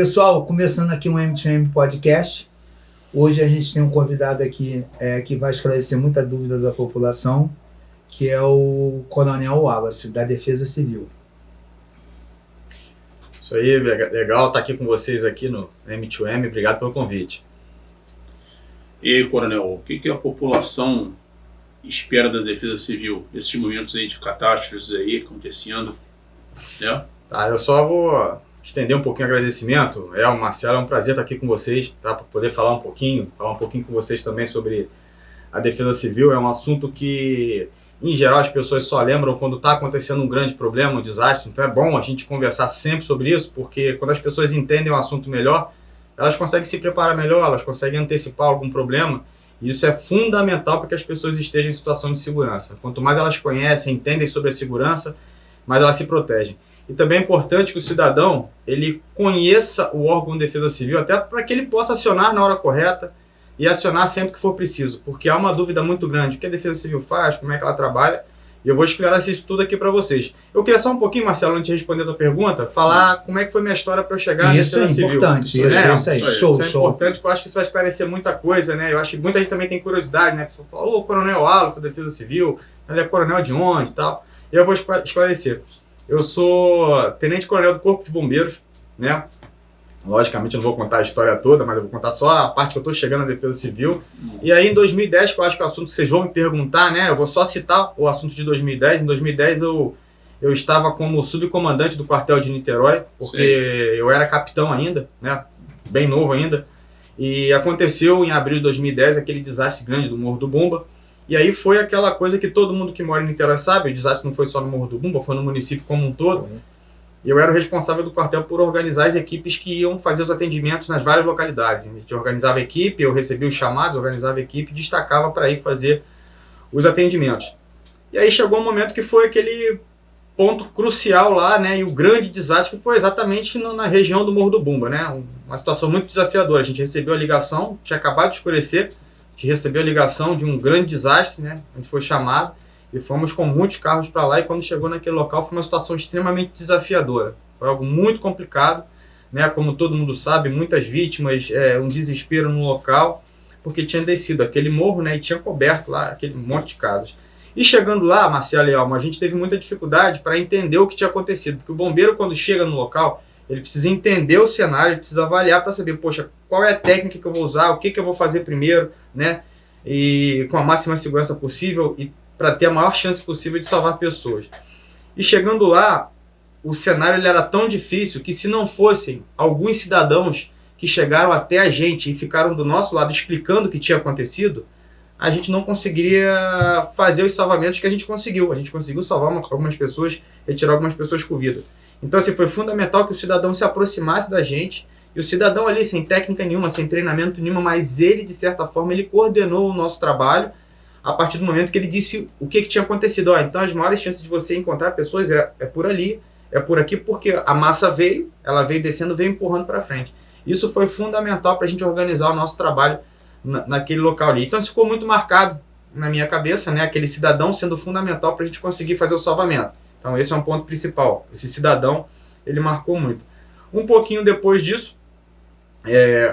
Pessoal, começando aqui um M2M Podcast. Hoje a gente tem um convidado aqui que vai esclarecer muita dúvida da população, que é o Coronel Wallace, da Defesa Civil. Isso aí, legal estar aqui com vocês aqui no M2M. Obrigado pelo convite. E aí, Coronel, o que a população espera da Defesa Civil nesses momentos aí de catástrofes aí acontecendo, né? Tá, eu só vou estender um pouquinho o agradecimento. Marcelo, é um prazer estar aqui com vocês, tá? Para poder falar um pouquinho com vocês também sobre a Defesa Civil. É um assunto que, em geral, as pessoas só lembram quando está acontecendo um grande problema, um desastre. Então é bom a gente conversar sempre sobre isso, porque quando as pessoas entendem o assunto melhor, elas conseguem se preparar melhor, elas conseguem antecipar algum problema. E isso é fundamental para que as pessoas estejam em situação de segurança. Quanto mais elas conhecem, entendem sobre a segurança, mais elas se protegem. E também é importante que o cidadão ele conheça o órgão de defesa civil, até para que ele possa acionar na hora correta e acionar sempre que for preciso, porque há uma dúvida muito grande: o que a Defesa Civil faz, como é que ela trabalha, e eu vou esclarecer isso tudo aqui para vocês. Eu queria só um pouquinho, Marcelo, antes de responder a tua pergunta, falar como é que foi minha história para eu chegar na Defesa Civil. Importante, isso é importante, isso é importante, porque eu acho que isso vai esclarecer muita coisa, né? Eu acho que muita gente também tem curiosidade, né? A pessoa fala, ô, Coronel Wallace da Defesa Civil, ele é coronel de onde e tal. E eu vou esclarecer. Eu sou tenente-coronel do Corpo de Bombeiros, né? Logicamente eu não vou contar a história toda, mas eu vou contar só a parte que eu estou chegando na Defesa Civil. E aí em 2010, que eu acho que é o assunto que vocês vão me perguntar, né? Eu vou só citar o assunto de 2010. Em 2010 eu estava como subcomandante do quartel de Niterói, porque eu era capitão ainda, né? Bem novo ainda. E aconteceu em abril de 2010 aquele desastre grande do Morro do Bumba. E aí foi aquela coisa que todo mundo que mora em Niterói sabe: o desastre não foi só no Morro do Bumba, foi no município como um todo. E eu era o responsável do quartel por organizar as equipes que iam fazer os atendimentos nas várias localidades. A gente organizava a equipe, eu recebia os chamados, organizava a equipe e destacava para ir fazer os atendimentos. E aí chegou um momento que foi aquele ponto crucial lá, né? E o grande desastre que foi exatamente na região do Morro do Bumba, né? Uma situação muito desafiadora. A gente recebeu a ligação, tinha acabado de escurecer, a gente recebeu a ligação de um grande desastre, né? A gente foi chamado. E fomos com muitos carros para lá, e quando chegou naquele local foi uma situação extremamente desafiadora. Foi algo muito complicado, né? Como todo mundo sabe, muitas vítimas, um desespero no local, porque tinha descido aquele morro, né? E tinha coberto lá aquele monte de casas. E chegando lá, Marcelo e Alma, a gente teve muita dificuldade para entender o que tinha acontecido, porque o bombeiro, quando chega no local, ele precisa entender o cenário, ele precisa avaliar para saber, poxa, qual é a técnica que eu vou usar, o que eu vou fazer primeiro, né? E com a máxima segurança possível, e para ter a maior chance possível de salvar pessoas. E chegando lá, o cenário ele era tão difícil que, se não fossem alguns cidadãos que chegaram até a gente e ficaram do nosso lado explicando o que tinha acontecido, a gente não conseguiria fazer os salvamentos que a gente conseguiu. A gente conseguiu salvar algumas pessoas, retirar algumas pessoas com vida. Então, assim, foi fundamental que o cidadão se aproximasse da gente, e o cidadão ali, sem técnica nenhuma, sem treinamento nenhuma, mas ele, de certa forma, ele coordenou o nosso trabalho, a partir do momento que ele disse o que tinha acontecido. Então as maiores chances de você encontrar pessoas é por ali, é por aqui, porque a massa veio, ela veio descendo, veio empurrando para frente. Isso foi fundamental para a gente organizar o nosso trabalho naquele local ali. Então isso ficou muito marcado na minha cabeça, né? Aquele cidadão sendo fundamental para a gente conseguir fazer o salvamento. Então esse é um ponto principal. Esse cidadão, ele marcou muito. Um pouquinho depois disso,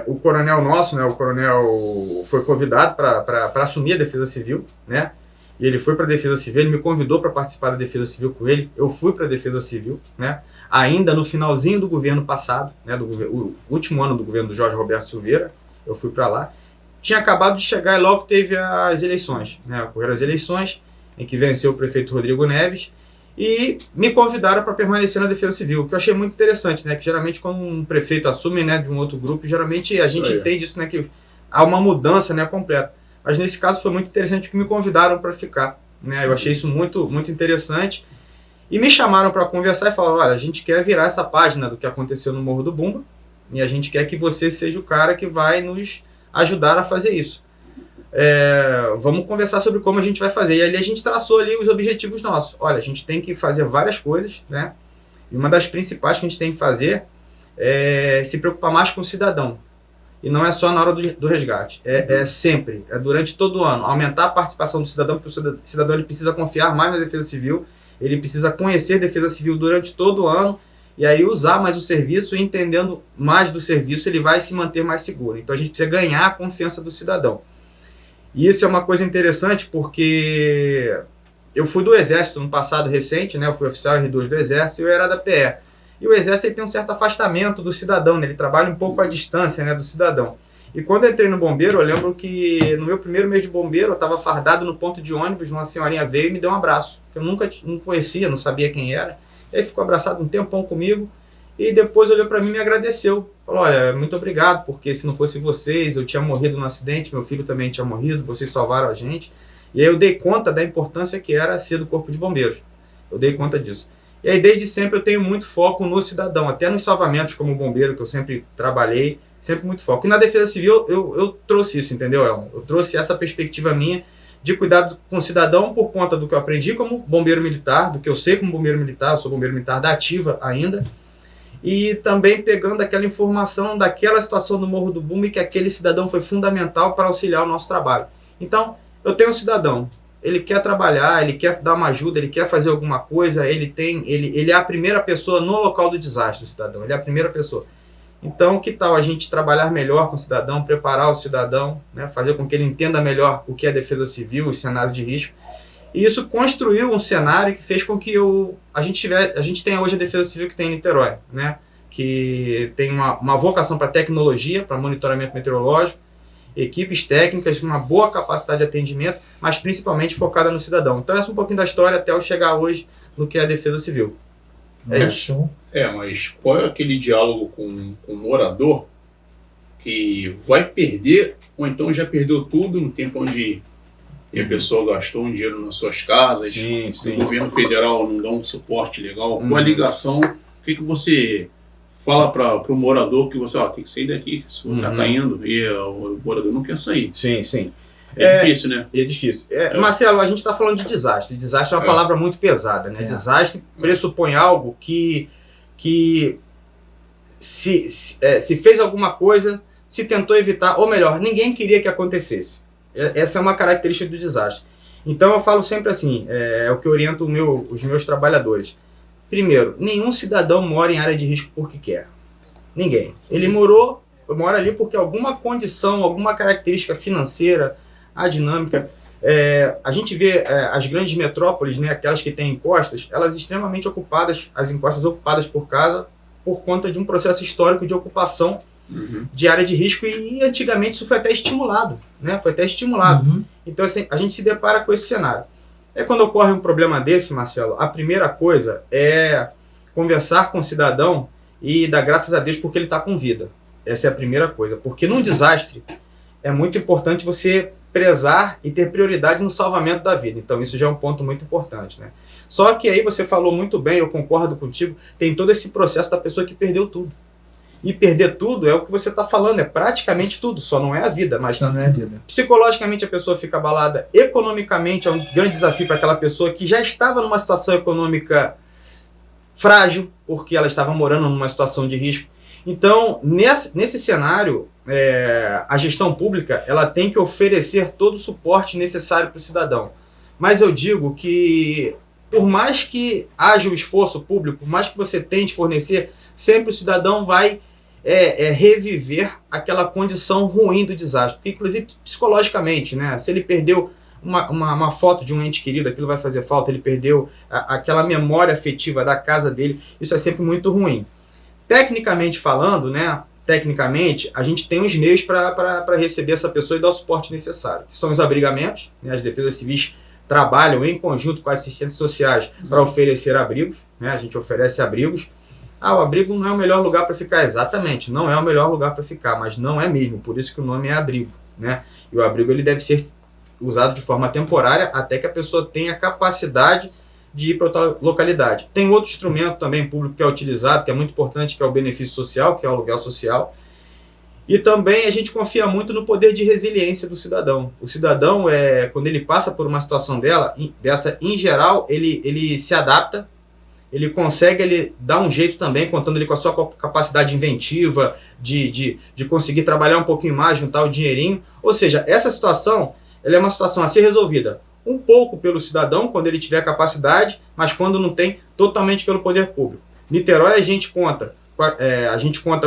o coronel nosso, né, o coronel foi convidado para assumir a Defesa Civil, né? E ele foi para a Defesa Civil, ele me convidou para participar da Defesa Civil com ele. Eu fui para a Defesa Civil, né? Ainda no finalzinho do governo passado, né, o último ano do governo do Jorge Roberto Silveira, eu fui para lá. Tinha acabado de chegar e logo teve as eleições, né? Ocorreram as eleições, em que venceu o prefeito Rodrigo Neves, e me convidaram para permanecer na Defesa Civil, que eu achei muito interessante, né? Que geralmente quando um prefeito assume, né, de um outro grupo, geralmente a gente entende isso, né, que há uma mudança, né, completa. Mas nesse caso foi muito interessante porque me convidaram para ficar, né? Eu achei isso muito, muito interessante. E me chamaram para conversar e falaram: olha, a gente quer virar essa página do que aconteceu no Morro do Bumba, e a gente quer que você seja o cara que vai nos ajudar a fazer isso. Vamos conversar sobre como a gente vai fazer. E ali a gente traçou ali os objetivos nossos. Olha, a gente tem que fazer várias coisas, né? E uma das principais que a gente tem que fazer é se preocupar mais com o cidadão. E não é só na hora do resgate. É sempre, é durante todo o ano. Aumentar a participação do cidadão, porque o cidadão ele precisa confiar mais na Defesa Civil, ele precisa conhecer a Defesa Civil durante todo o ano, e aí usar mais o serviço e entendendo mais do serviço, ele vai se manter mais seguro. Então a gente precisa ganhar a confiança do cidadão. E isso é uma coisa interessante porque eu fui do Exército no passado recente, né? Eu fui oficial R2 do Exército e eu era da PE. E o Exército ele tem um certo afastamento do cidadão, né? Ele trabalha um pouco à distância, né, do cidadão. E quando eu entrei no bombeiro, eu lembro que no meu primeiro mês de bombeiro, eu estava fardado no ponto de ônibus, uma senhorinha veio e me deu um abraço, que eu nunca não conhecia, não sabia quem era. E aí ficou abraçado um tempão comigo e depois olhou para mim e me agradeceu. Falou, olha, muito obrigado, porque se não fosse vocês, eu tinha morrido no acidente, meu filho também tinha morrido, vocês salvaram a gente. E aí eu dei conta da importância que era ser do Corpo de Bombeiros. Eu dei conta disso. E aí desde sempre eu tenho muito foco no cidadão, até nos salvamentos como bombeiro, que eu sempre trabalhei, sempre muito foco. E na Defesa Civil eu trouxe isso, entendeu, Elmo? Eu trouxe essa perspectiva minha de cuidado com o cidadão por conta do que eu aprendi como bombeiro militar, do que eu sei como bombeiro militar, eu sou bombeiro militar da ativa ainda, e também pegando aquela informação daquela situação do Morro do Bumbo e que aquele cidadão foi fundamental para auxiliar o nosso trabalho. Então, eu tenho um cidadão, ele quer trabalhar, ele quer dar uma ajuda, ele quer fazer alguma coisa, ele é a primeira pessoa no local do desastre, o cidadão, ele é a primeira pessoa. Então, que tal a gente trabalhar melhor com o cidadão, preparar o cidadão, né, fazer com que ele entenda melhor o que é defesa civil, os cenários de risco. E isso construiu um cenário que fez com que a gente tenha hoje a Defesa Civil que tem em Niterói, né, que tem uma vocação para tecnologia, para monitoramento meteorológico, equipes técnicas, uma boa capacidade de atendimento, mas principalmente focada no cidadão. Então, essa é um pouquinho da história até eu chegar hoje no que é a Defesa Civil. É isso. Mas qual é aquele diálogo com o morador que vai perder, ou então já perdeu tudo no tempo onde a pessoa gastou um dinheiro nas suas casas, sim. o governo federal não dá um suporte legal, com a ligação, o que você fala para o morador que você tem que sair daqui, que isso está caindo, e o morador não quer sair. Sim. É difícil, né? É difícil. Marcelo, a gente está falando de desastre. Desastre é uma palavra muito pesada, né? Desastre pressupõe algo que se fez alguma coisa, se tentou evitar, ou melhor, ninguém queria que acontecesse. Essa é uma característica do desastre. Então eu falo sempre assim, é o que oriento os meus trabalhadores. Primeiro, nenhum cidadão mora em área de risco porque quer. Ninguém. Ele mora ali porque alguma condição, alguma característica financeira, a dinâmica. A gente vê as grandes metrópoles, né, aquelas que têm encostas, elas extremamente ocupadas, as encostas ocupadas por conta de um processo histórico de ocupação de área de risco e antigamente isso foi até estimulado, né? Foi até estimulado. Então assim, a gente se depara com esse cenário. Quando ocorre um problema desse, Marcelo, a primeira coisa é conversar com o cidadão e dar graças a Deus porque ele está com vida. Essa é a primeira coisa, porque num desastre é muito importante você prezar e ter prioridade no salvamento da vida. Então isso já é um ponto muito importante, né? Só que aí você falou muito bem, eu concordo contigo, tem todo esse processo da pessoa que perdeu tudo. E perder tudo é o que você está falando, é praticamente tudo, só não é a vida. Mas só não é a vida. Psicologicamente a pessoa fica abalada, economicamente é um grande desafio para aquela pessoa que já estava numa situação econômica frágil, porque ela estava morando numa situação de risco. Então, nesse cenário, a gestão pública ela tem que oferecer todo o suporte necessário para o cidadão. Mas eu digo que, por mais que haja o esforço público, por mais que você tente fornecer, sempre o cidadão vai reviver aquela condição ruim do desastre. Porque, inclusive, psicologicamente, né? Se ele perdeu uma foto de um ente querido, aquilo vai fazer falta, ele perdeu aquela memória afetiva da casa dele, isso é sempre muito ruim. Tecnicamente falando, né? Tecnicamente, a gente tem os meios para receber essa pessoa e dar o suporte necessário. Que são os abrigamentos, né? As defesas civis trabalham em conjunto com as assistências sociais para oferecer abrigos, né? A gente oferece abrigos. O abrigo não é o melhor lugar para ficar. Exatamente, não é o melhor lugar para ficar, mas não é mesmo, por isso que o nome é abrigo, né? E o abrigo ele deve ser usado de forma temporária até que a pessoa tenha capacidade de ir para outra localidade. Tem outro instrumento também público que é utilizado, que é muito importante, que é o benefício social, que é o aluguel social. E também a gente confia muito no poder de resiliência do cidadão. O cidadão, quando ele passa por uma situação dessa, em geral, ele se adapta, ele consegue dar um jeito também, contando ele com a sua capacidade inventiva, de conseguir trabalhar um pouquinho mais, juntar o dinheirinho. Ou seja, essa situação ela é uma situação a ser resolvida um pouco pelo cidadão, quando ele tiver capacidade, mas quando não tem, totalmente pelo poder público. Niterói a gente conta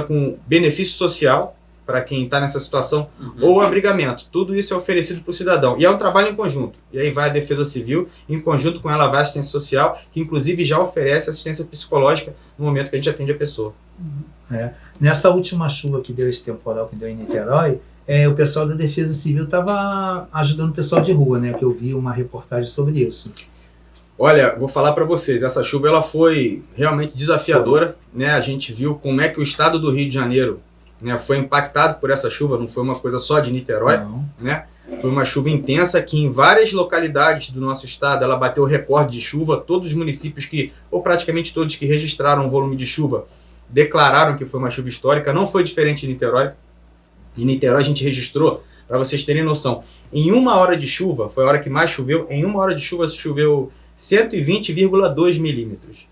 com benefício social para quem está nessa situação, ou abrigamento. Tudo isso é oferecido para o cidadão. E é um trabalho em conjunto. E aí vai a Defesa Civil, em conjunto com ela vai a assistência social, que inclusive já oferece assistência psicológica no momento que a gente atende a pessoa. Nessa última chuva que deu, esse temporal que deu em Niterói, o pessoal da Defesa Civil estava ajudando o pessoal de rua, né? Que eu vi uma reportagem sobre isso. Olha, vou falar para vocês, essa chuva ela foi realmente desafiadora, né? A gente viu como é que o estado do Rio de Janeiro, né, foi impactado por essa chuva, não foi uma coisa só de Niterói, né? Foi uma chuva intensa que em várias localidades do nosso estado ela bateu recorde de chuva. Todos os municípios ou praticamente todos que registraram o volume de chuva, declararam que foi uma chuva histórica. Não foi diferente de Niterói. Em Niterói a gente registrou, para vocês terem noção, em 1 hora de chuva, foi a hora que mais choveu, em 1 hora de chuva choveu 120,2 milímetros.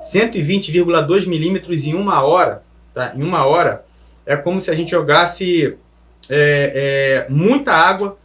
120,2 milímetros em 1 hora, tá? Em 1 hora é como se a gente jogasse muita água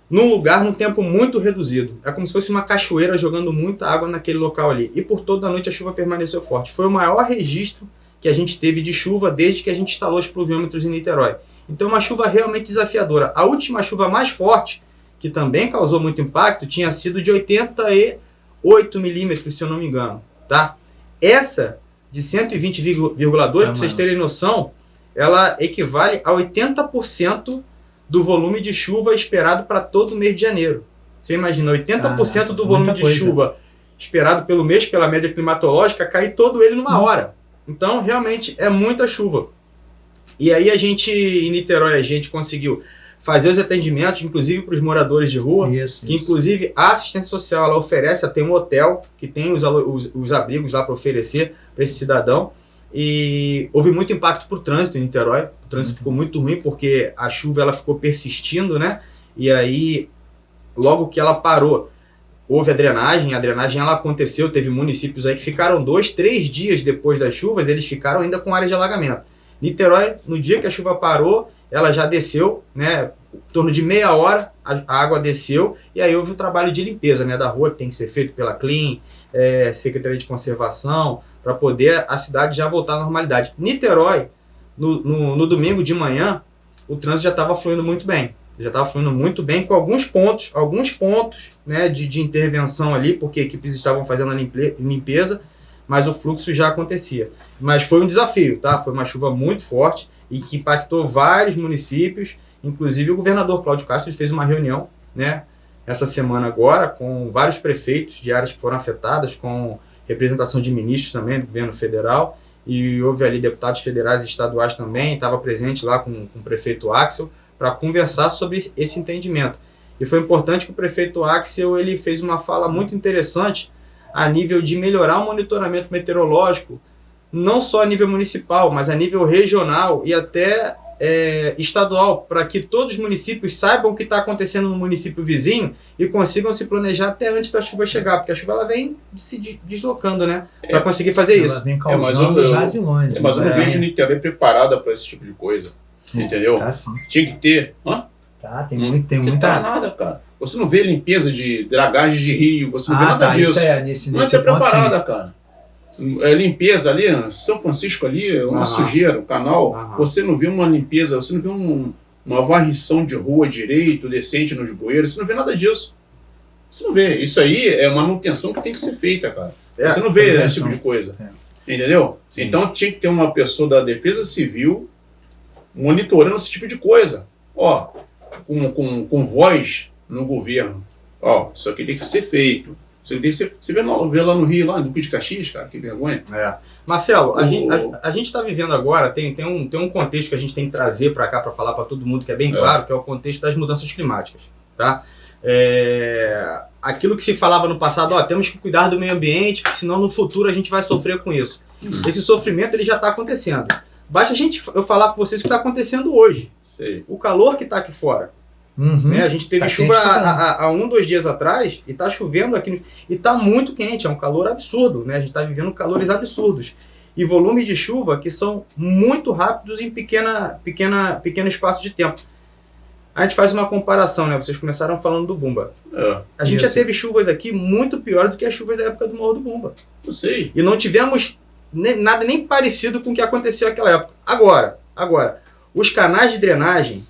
num lugar num tempo muito reduzido. É como se fosse uma cachoeira jogando muita água naquele local ali. E por toda a noite a chuva permaneceu forte. Foi o maior registro que a gente teve de chuva desde que a gente instalou os pluviômetros em Niterói. Então uma chuva realmente desafiadora. A última chuva mais forte, que também causou muito impacto, tinha sido de 88 milímetros, se eu não me engano. Tá? Essa de 120,2, para vocês terem noção, ela equivale a 80% do volume de chuva esperado para todo o mês de janeiro. Você imagina, 80% do volume de chuva esperado pelo mês, pela média climatológica, cair todo ele numa hora. Então, realmente, é muita chuva. E aí em Niterói, a gente conseguiu fazer os atendimentos, inclusive para os moradores de rua, inclusive a assistência social, ela oferece, tem um hotel que tem os abrigos lá para oferecer para esse cidadão. E houve muito impacto para o trânsito em Niterói. O trânsito ficou muito ruim porque a chuva ela ficou persistindo, né? E aí, logo que ela parou, houve a drenagem ela aconteceu, teve municípios aí que ficaram 2, 3 dias depois das chuvas, eles ficaram ainda com área de alagamento. Niterói, no dia que a chuva parou, ela já desceu, né? Em torno de meia hora a água desceu e aí houve o trabalho de limpeza, né, da rua, que tem que ser feito pela CLIM, Secretaria de Conservação, para poder a cidade já voltar à normalidade. Niterói, no domingo de manhã, o trânsito já estava fluindo muito bem. Já estava fluindo muito bem com alguns pontos, né, de intervenção ali, porque equipes estavam fazendo a limpeza, mas o fluxo já acontecia. Mas foi um desafio, tá? Foi uma chuva muito forte e que impactou vários municípios, inclusive o governador Cláudio Castro fez uma reunião, né, essa semana agora, com vários prefeitos de áreas que foram afetadas, com representação de ministros também do governo federal, e houve ali deputados federais e estaduais também, estava presente lá com o prefeito Axel, para conversar sobre esse entendimento. E foi importante que o prefeito Axel ele fez uma fala muito interessante a nível de melhorar o monitoramento meteorológico, não só a nível municipal, mas a nível regional e até estadual, para que todos os municípios saibam o que está acontecendo no município vizinho e consigam se planejar até antes da chuva chegar, porque a chuva ela vem se deslocando, né, para conseguir fazer isso. Ela vem causando já de longe. Mas eu não vejo Niterói preparada para esse tipo de coisa, entendeu? Tá sim. Tinha que ter. Tá, tem muita. Tá nada, cara. Você não vê limpeza de dragagem de rio, você não vê nada disso. Nesse não é preparada, cara. Limpeza ali, São Francisco ali, uma sujeira, o canal, você não vê uma limpeza, você não vê uma varrição de rua direito, decente nos bueiros, você não vê nada disso. Você não vê. Isso aí é manutenção que tem que ser feita, cara. Você não vê esse tipo de coisa. Entendeu? Sim. Então tinha que ter uma pessoa da Defesa Civil monitorando esse tipo de coisa. Ó, com voz no governo. Ó, isso aqui tem que ser feito. Você vê lá no Rio, lá no Duque de Caxias, cara, que vergonha. Marcelo, a gente está vivendo agora, tem um contexto que a gente tem que trazer para cá para falar para todo mundo que é bem claro, que é o contexto das mudanças climáticas. Tá? Aquilo que se falava no passado, temos que cuidar do meio ambiente, porque senão no futuro a gente vai sofrer com isso. Esse sofrimento ele já está acontecendo. Basta eu falar com vocês o que está acontecendo hoje. Sei. O calor que está aqui fora. Né? A gente teve chuva há 1, 2 dias atrás e está chovendo aqui e está muito quente, é um calor absurdo, né? A gente está vivendo calores absurdos e volumes de chuva que são muito rápidos em pequeno espaço de tempo. A gente faz uma comparação, né? Vocês começaram falando do Bumba. A gente já teve chuvas aqui muito piores do que as chuvas da época do Morro do Bumba. Eu sei. E não tivemos nada nem parecido com o que aconteceu naquela época. Agora, os canais de drenagem,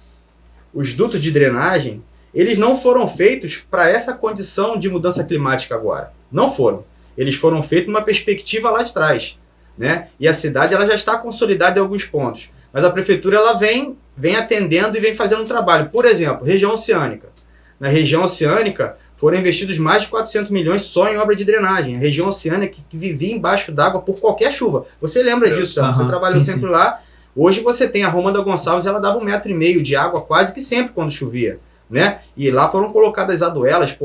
os dutos de drenagem, eles não foram feitos para essa condição de mudança climática agora. Não foram. Eles foram feitos numa perspectiva lá de trás, né? E a cidade ela já está consolidada em alguns pontos. Mas a prefeitura ela vem atendendo e vem fazendo um trabalho. Por exemplo, região oceânica. Na região oceânica foram investidos mais de 400 milhões só em obra de drenagem. A região oceânica que vivia embaixo d'água por qualquer chuva. Você lembra disso, Sam? Você trabalhou sempre lá. Hoje você tem a Romana Gonçalves, ela dava 1,5 metro de água quase que sempre quando chovia, né? E lá foram colocadas aduelas,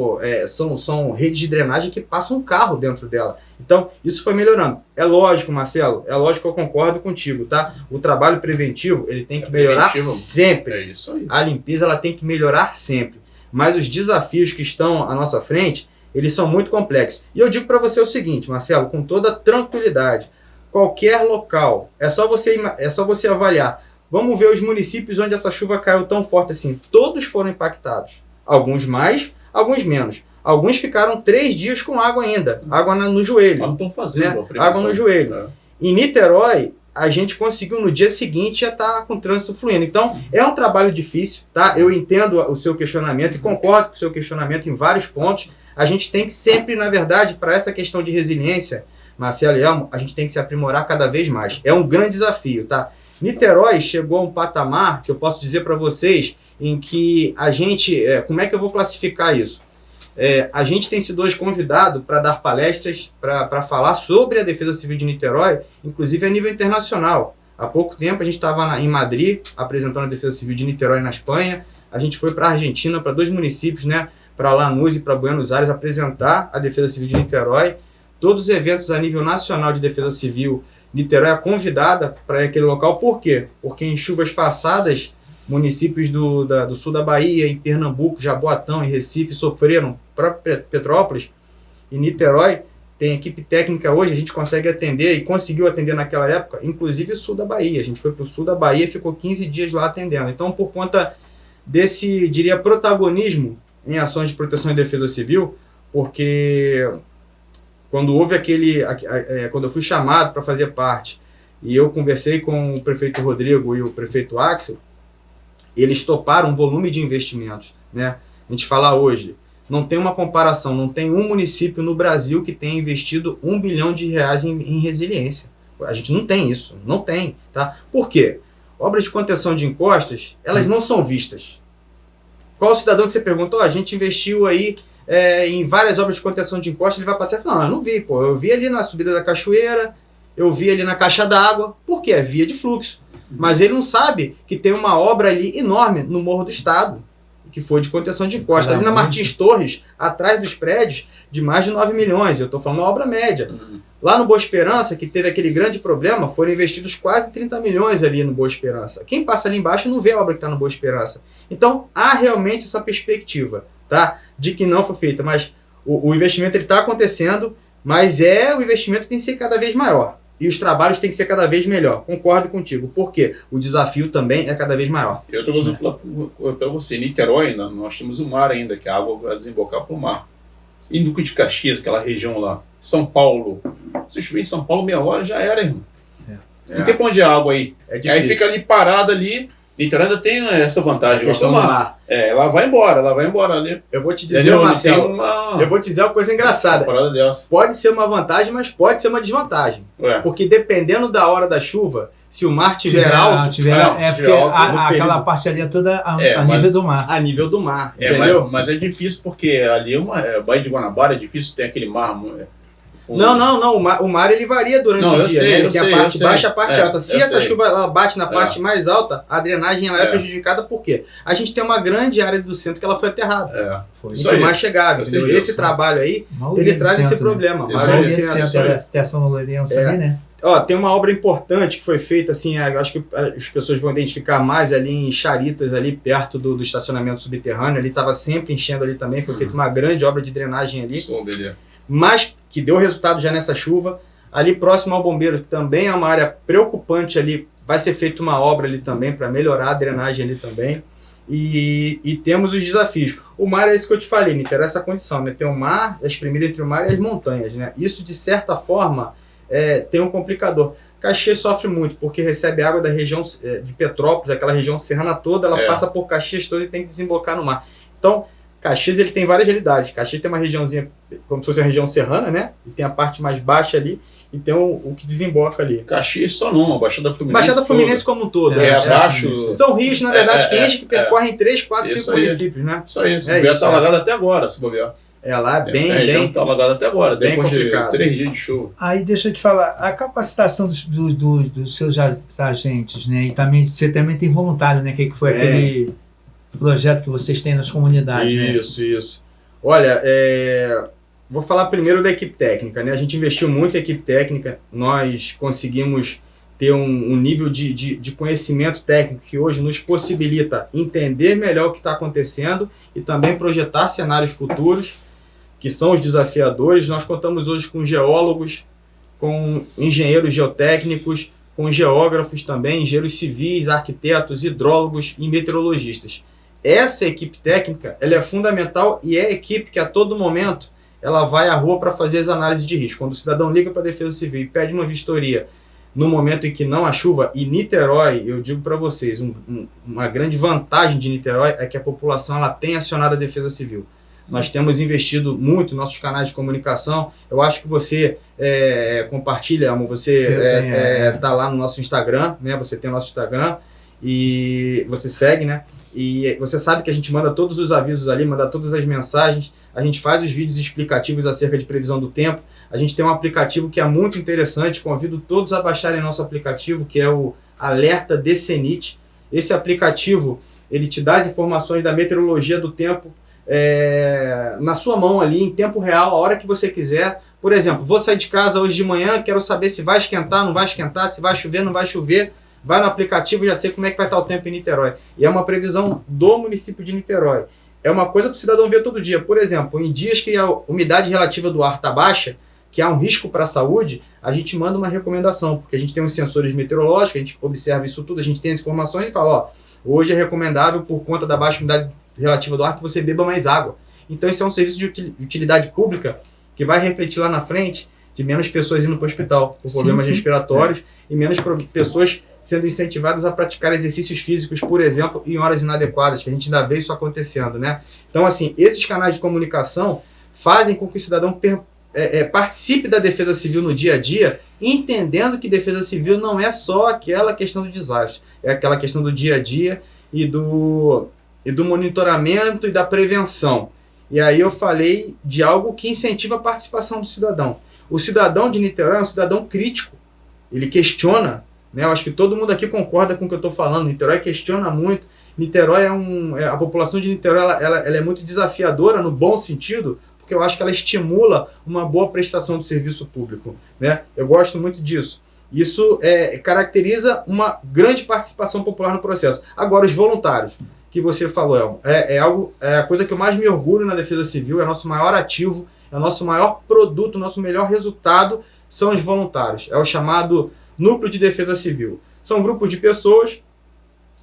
são redes de drenagem que passam um carro dentro dela. Então, isso foi melhorando. É lógico, Marcelo, é lógico que eu concordo contigo, tá? O trabalho preventivo, ele tem que melhorar sempre. É isso aí. A limpeza, ela tem que melhorar sempre. Mas os desafios que estão à nossa frente, eles são muito complexos. E eu digo para você o seguinte, Marcelo, com toda tranquilidade, qualquer local, é só você avaliar. Vamos ver os municípios onde essa chuva caiu tão forte assim. Todos foram impactados. Alguns mais, alguns menos. Alguns ficaram 3 dias com água ainda. Água no joelho. Mas não estão fazendo, né? Água no joelho. É. Em Niterói, a gente conseguiu no dia seguinte já estar com o trânsito fluindo. Então, é um trabalho difícil, tá? Eu entendo o seu questionamento e concordo com o seu questionamento em vários pontos. A gente tem que sempre, na verdade, para essa questão de resiliência, Marcelo e Elmo, a gente tem que se aprimorar cada vez mais. É um grande desafio, tá? Niterói chegou a um patamar, que eu posso dizer para vocês, em que a gente... como é que eu vou classificar isso? A gente tem sido hoje convidado para dar palestras, para falar sobre a Defesa Civil de Niterói, inclusive a nível internacional. Há pouco tempo a gente estava em Madrid, apresentando a Defesa Civil de Niterói na Espanha. A gente foi para a Argentina, para 2 municípios, né, para Lanús e para Buenos Aires, apresentar a Defesa Civil de Niterói. Todos os eventos a nível nacional de Defesa Civil, Niterói é convidada para aquele local. Por quê? Porque em chuvas passadas, municípios do sul da Bahia, em Pernambuco, Jaboatão e Recife sofreram, próprio Petrópolis e Niterói tem equipe técnica hoje, a gente consegue atender e conseguiu atender naquela época, inclusive o sul da Bahia. A gente foi para o sul da Bahia e ficou 15 dias lá atendendo. Então, por conta desse, diria, protagonismo em ações de proteção e defesa civil, porque quando houve quando eu fui chamado para fazer parte e eu conversei com o prefeito Rodrigo e o prefeito Axel, eles toparam um volume de investimentos, né? A gente fala hoje, não tem uma comparação, não tem um município no Brasil que tenha investido R$1 bilhão em resiliência. A gente não tem isso, não tem, tá? Por quê? Obras de contenção de encostas, elas não são vistas. Qual o cidadão que você perguntou? A gente investiu aí em várias obras de contenção de encostas, ele vai passar e fala, não, eu não vi, pô, eu vi ali na subida da cachoeira, eu vi ali na caixa d'água, porque é via de fluxo. Mas ele não sabe que tem uma obra ali enorme no Morro do Estado, que foi de contenção de encosta. Ali na Martins Torres, atrás dos prédios, de mais de 9 milhões. Eu estou falando uma obra média. Lá no Boa Esperança, que teve aquele grande problema, foram investidos quase 30 milhões ali no Boa Esperança. Quem passa ali embaixo não vê a obra que está no Boa Esperança. Então, há realmente essa perspectiva, tá? De que não foi feita. Mas o investimento está acontecendo, mas o investimento tem que ser cada vez maior. E os trabalhos têm que ser cada vez melhor. Concordo contigo. Por quê? O desafio também é cada vez maior. Eu estou gostando de falar para você. Em Niterói, nós temos o mar ainda, que a água vai desembocar para o mar. E Duque de Caxias, aquela região lá. São Paulo. Se chover em São Paulo, meia hora já era, irmão. Não tem pra onde é a água aí. Aí fica ali parada ali. Niterói ainda tem essa vantagem. A questão do mar. Ela vai embora ali. Eu vou te dizer, Marcelo, eu vou te dizer uma coisa engraçada. Pode ser uma vantagem, mas pode ser uma desvantagem. Porque dependendo da hora da chuva, se o mar estiver alto... aquela parte ali é toda a nível do mar. A nível do mar, entendeu? Mas é difícil porque ali Baía de Guanabara é difícil ter aquele mar... Não. O mar ele varia durante o dia, né? Ele tem a parte baixa e a parte alta. Se essa chuva ela bate na parte mais alta, a drenagem ela é prejudicada. Por quê? A gente tem uma grande área do centro que ela foi aterrada. Foi mais chegada. Esse trabalho aí, ele traz esse problema. Ação no Lourenço ali, né? Tem uma obra importante que foi feita, assim, acho que as pessoas vão identificar mais ali em Charitas, ali perto do estacionamento subterrâneo. Ali estava sempre enchendo ali também. Foi feita uma grande obra de drenagem ali. Mas que deu resultado já nessa chuva. Ali próximo ao bombeiro, que também é uma área preocupante ali, vai ser feita uma obra ali também para melhorar a drenagem ali também. E temos os desafios. O mar é isso que eu te falei, Niterói, essa condição, né? Tem o mar, é espremido entre o mar e as montanhas, né? Isso, de certa forma, tem um complicador. Caxias sofre muito, porque recebe água da região de Petrópolis, aquela região serrana toda, ela passa por Caxias toda e tem que desembocar no mar. Então, Caxias ele tem várias realidades. Caxias tem uma regiãozinha, como se fosse uma região serrana, né? E tem a parte mais baixa ali, e tem o que desemboca ali. Caxias só não, a Baixada Fluminense. Baixada Fluminense como um todo. Abaixo. São rios, na verdade, que enchem, que percorrem 3, 4, 5 municípios, né? Isso aí. Se bobear, tá alagado até agora, se bobear. Lá é bem tá alagado até agora, bem depois complicado. de 3 dias de chuva. Aí deixa eu te falar, a capacitação dos seus agentes, né? E também, você também tem voluntário, né? Que foi aquele projeto que vocês têm nas comunidades, Isso. Olha, vou falar primeiro da equipe técnica, né? A gente investiu muito em equipe técnica, nós conseguimos ter um nível de conhecimento técnico que hoje nos possibilita entender melhor o que está acontecendo e também projetar cenários futuros, que são os desafiadores. Nós contamos hoje com geólogos, com engenheiros geotécnicos, com geógrafos também, engenheiros civis, arquitetos, hidrólogos e meteorologistas. Essa equipe técnica ela é fundamental e é a equipe que a todo momento ela vai à rua para fazer as análises de risco. Quando o cidadão liga para a Defesa Civil e pede uma vistoria no momento em que não há chuva, e Niterói, eu digo para vocês, uma grande vantagem de Niterói é que a população ela tem acionado a Defesa Civil. Nós temos investido muito nos nossos canais de comunicação. Eu acho que você compartilha, amor, você está lá no nosso Instagram, né? Você tem o nosso Instagram e você segue, né? E você sabe que a gente manda todos os avisos ali, manda todas as mensagens, a gente faz os vídeos explicativos acerca de previsão do tempo. A gente tem um aplicativo que é muito interessante, convido todos a baixarem nosso aplicativo, que é o Alerta DCNIT. Esse aplicativo, ele te dá as informações da meteorologia do tempo na sua mão ali, em tempo real, a hora que você quiser. Por exemplo, vou sair de casa hoje de manhã, quero saber se vai esquentar, não vai esquentar, se vai chover, não vai chover. Vai no aplicativo e já sei como é que vai estar o tempo em Niterói. E é uma previsão do município de Niterói. É uma coisa para o cidadão ver todo dia. Por exemplo, em dias que a umidade relativa do ar está baixa, que há um risco para a saúde, a gente manda uma recomendação, porque a gente tem os sensores meteorológicos, a gente observa isso tudo, a gente tem as informações e fala, hoje é recomendável, por conta da baixa umidade relativa do ar, que você beba mais água. Então esse é um serviço de utilidade pública que vai refletir lá na frente de menos pessoas indo para o hospital com problemas respiratórios e menos pessoas sendo incentivadas a praticar exercícios físicos, por exemplo, em horas inadequadas, que a gente ainda vê isso acontecendo, né? Então, assim, esses canais de comunicação fazem com que o cidadão participe da defesa civil no dia a dia, entendendo que defesa civil não é só aquela questão do desastre, é aquela questão do dia a dia e do monitoramento e da prevenção. E aí eu falei de algo que incentiva a participação do cidadão. O cidadão de Niterói é um cidadão crítico, ele questiona, né? Eu acho que todo mundo aqui concorda com o que eu estou falando. Niterói questiona muito. Niterói a população de Niterói ela é muito desafiadora no bom sentido, porque eu acho que ela estimula uma boa prestação de serviço público, né? Eu gosto muito disso. Isso caracteriza uma grande participação popular no processo. Agora, os voluntários, que você falou, Elmo, é a coisa que eu mais me orgulho na Defesa Civil, é o nosso maior ativo, é o nosso maior produto, o nosso melhor resultado são os voluntários. É o chamado Núcleo de Defesa Civil. São grupos de pessoas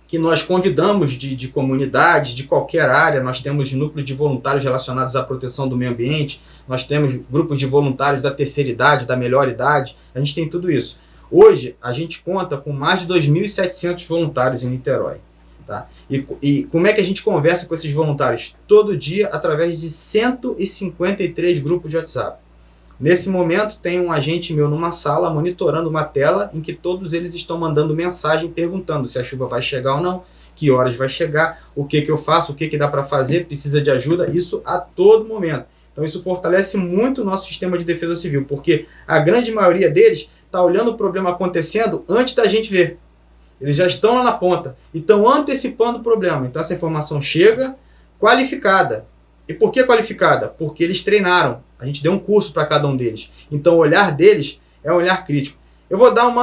que nós convidamos de comunidades, de qualquer área. Nós temos núcleos de voluntários relacionados à proteção do meio ambiente, nós temos grupos de voluntários da terceira idade, da melhor idade, a gente tem tudo isso. Hoje, a gente conta com mais de 2.700 voluntários em Niterói. Tá? E como é que a gente conversa com esses voluntários? Todo dia, através de 153 grupos de WhatsApp. Nesse momento, tem um agente meu numa sala, monitorando uma tela, em que todos eles estão mandando mensagem, perguntando se a chuva vai chegar ou não, que horas vai chegar, o que eu faço, o que dá para fazer, precisa de ajuda, isso a todo momento. Então isso fortalece muito o nosso sistema de defesa civil, porque a grande maioria deles está olhando o problema acontecendo antes da gente ver. Eles já estão lá na ponta e estão antecipando o problema. Então essa informação chega qualificada. E por que qualificada? Porque eles treinaram. A gente deu um curso para cada um deles. Então o olhar deles é um olhar crítico. Eu vou dar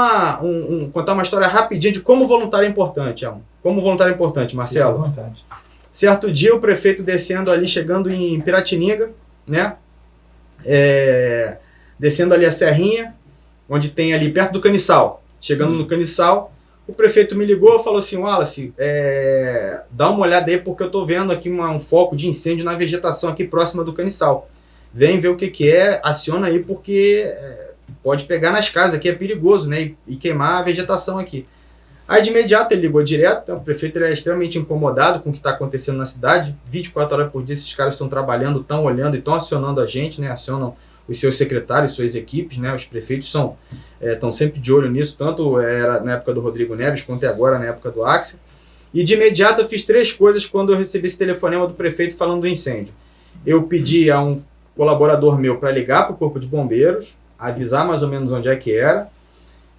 contar uma história rapidinha de como voluntário é importante, Elmo. Como voluntário é importante, Marcelo. Fique à vontade. Certo dia o prefeito descendo ali, chegando em Piratininga, né? Descendo ali a serrinha, onde tem ali perto do Caniçal. Chegando no Caniçal, o prefeito me ligou e falou assim, Wallace, dá uma olhada aí porque eu estou vendo aqui um foco de incêndio na vegetação aqui próxima do Caniçal. Vem ver o que é, aciona aí porque pode pegar nas casas, aqui é perigoso, né? E queimar a vegetação aqui. Aí de imediato ele ligou direto, então, o prefeito ele é extremamente incomodado com o que está acontecendo na cidade, 24 horas por dia esses caras estão trabalhando, estão olhando e estão acionando a gente, né? Acionam os seus secretários, suas equipes, né? Os prefeitos estão sempre de olho nisso, tanto era na época do Rodrigo Neves, quanto é agora na época do Axel. E de imediato eu fiz 3 coisas quando eu recebi esse telefonema do prefeito falando do incêndio. Eu pedi a um colaborador meu para ligar para o Corpo de Bombeiros, avisar mais ou menos onde é que era,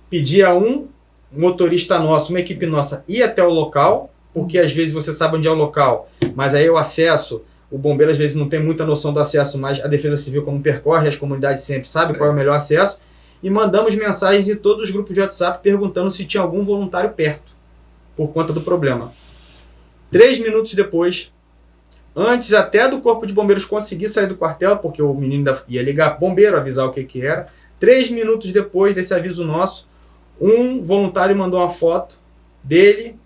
pedi a um motorista nosso, uma equipe nossa, ir até o local, porque às vezes você sabe onde é o local, mas aí o acesso, o bombeiro às vezes não tem muita noção do acesso, mas a Defesa Civil, como percorre as comunidades sempre, sabe qual é o melhor acesso, e mandamos mensagens em todos os grupos de WhatsApp perguntando se tinha algum voluntário perto, por conta do problema. 3 minutos depois, antes até do Corpo de Bombeiros conseguir sair do quartel, porque o menino ia ligar bombeiro, avisar o que era, 3 minutos depois desse aviso nosso, um voluntário mandou uma foto dele,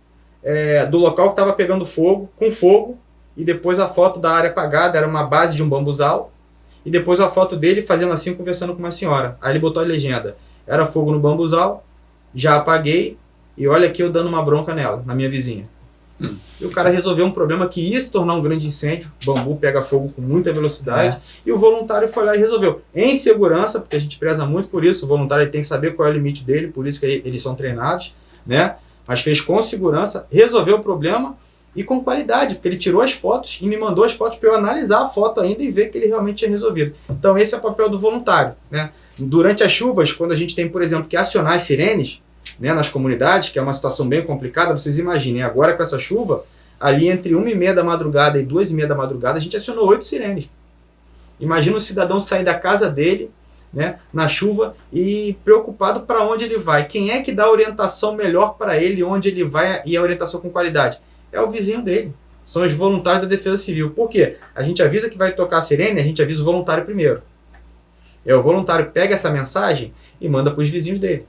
do local que estava pegando fogo, com fogo, e depois a foto da área apagada, era uma base de um bambuzal, e depois a foto dele fazendo assim, conversando com uma senhora. Aí ele botou a legenda, era fogo no bambuzal, já apaguei, e olha aqui eu dando uma bronca nela, na minha vizinha. E o cara resolveu um problema que ia se tornar um grande incêndio, o bambu pega fogo com muita velocidade, e o voluntário foi lá e resolveu. Em segurança, porque a gente preza muito por isso, o voluntário ele tem que saber qual é o limite dele, por isso que eles são treinados, né? Mas fez com segurança, resolveu o problema e com qualidade, porque ele tirou as fotos e me mandou as fotos para eu analisar a foto ainda e ver que ele realmente tinha resolvido. Então esse é o papel do voluntário, né? Durante as chuvas, quando a gente tem, por exemplo, que acionar as sirenes, né, nas comunidades, que é uma situação bem complicada, vocês imaginem, agora com essa chuva, ali entre 1h30 da madrugada e 2h30 da madrugada, a gente acionou 8 sirenes. Imagina um cidadão sair da casa dele, né, na chuva e preocupado para onde ele vai. Quem é que dá a orientação melhor para ele, onde ele vai e a orientação com qualidade? É o vizinho dele. São os voluntários da Defesa Civil. Por quê? A gente avisa que vai tocar a sirene, a gente avisa o voluntário primeiro. O voluntário pega essa mensagem e manda para os vizinhos dele.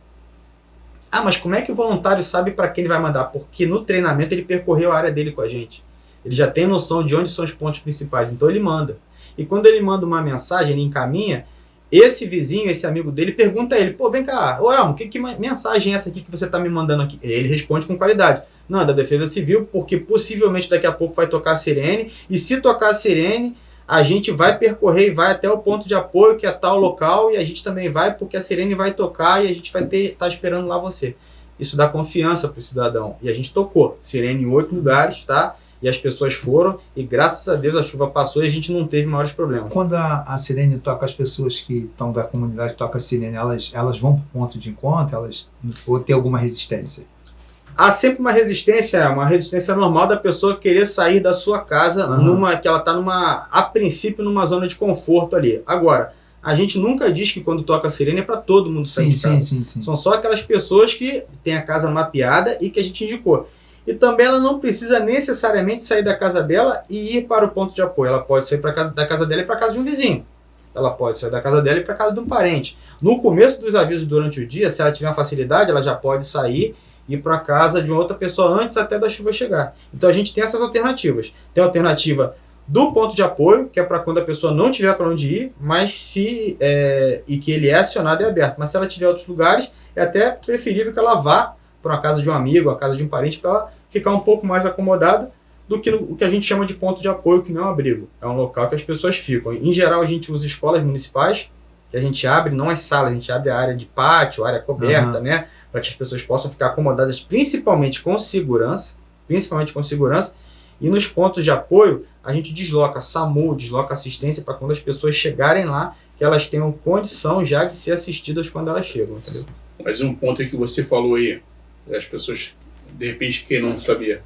Ah, mas como é que o voluntário sabe para quem ele vai mandar? Porque no treinamento ele percorreu a área dele com a gente. Ele já tem noção de onde são os pontos principais, então ele manda. E quando ele manda uma mensagem, ele encaminha, esse vizinho, esse amigo dele, pergunta a ele, pô, vem cá, ô Elmo, que mensagem é essa aqui que você está me mandando aqui? Ele responde com qualidade. Não, é da Defesa Civil, porque possivelmente daqui a pouco vai tocar a sirene, e se tocar a sirene, a gente vai percorrer e vai até o ponto de apoio, que é tal local, e a gente também vai, porque a sirene vai tocar e a gente vai estar esperando lá você. Isso dá confiança para o cidadão. E a gente tocou sirene em 8 lugares, tá? E as pessoas foram, e graças a Deus a chuva passou e a gente não teve maiores problemas. Quando a sirene toca, as pessoas que estão da comunidade tocam a sirene, elas vão para o ponto de encontro, ou tem alguma resistência? Há sempre uma resistência normal da pessoa querer sair da sua casa, que ela está a princípio, numa zona de conforto ali. Agora, a gente nunca diz que quando toca a sirene é para todo mundo sair de casa. Sim. São só aquelas pessoas que têm a casa mapeada e que a gente indicou. E também ela não precisa necessariamente sair da casa dela e ir para o ponto de apoio. Ela pode sair da casa dela e para a casa de um vizinho. Ela pode sair da casa dela e para a casa de um parente. No começo dos avisos durante o dia, se ela tiver uma facilidade, ela já pode sair e ir para a casa de uma outra pessoa antes até da chuva chegar. Então a gente tem essas alternativas. Tem a alternativa do ponto de apoio, que é para quando a pessoa não tiver para onde ir, mas e que ele é acionado e aberto. Mas se ela tiver outros lugares, é até preferível que ela vá para uma casa de um amigo, a casa de um parente, para ela ficar um pouco mais acomodada do que o que a gente chama de ponto de apoio, que não é um abrigo. É um local que as pessoas ficam. Em geral, a gente usa escolas municipais, que a gente abre, não as salas, a gente abre a área de pátio, área coberta, né? Para que as pessoas possam ficar acomodadas, principalmente com segurança. E nos pontos de apoio, a gente desloca SAMU, desloca assistência para quando as pessoas chegarem lá, que elas tenham condição já de ser assistidas quando elas chegam, entendeu? Mas um ponto aí que você falou aí, as pessoas, de repente, que não sabia.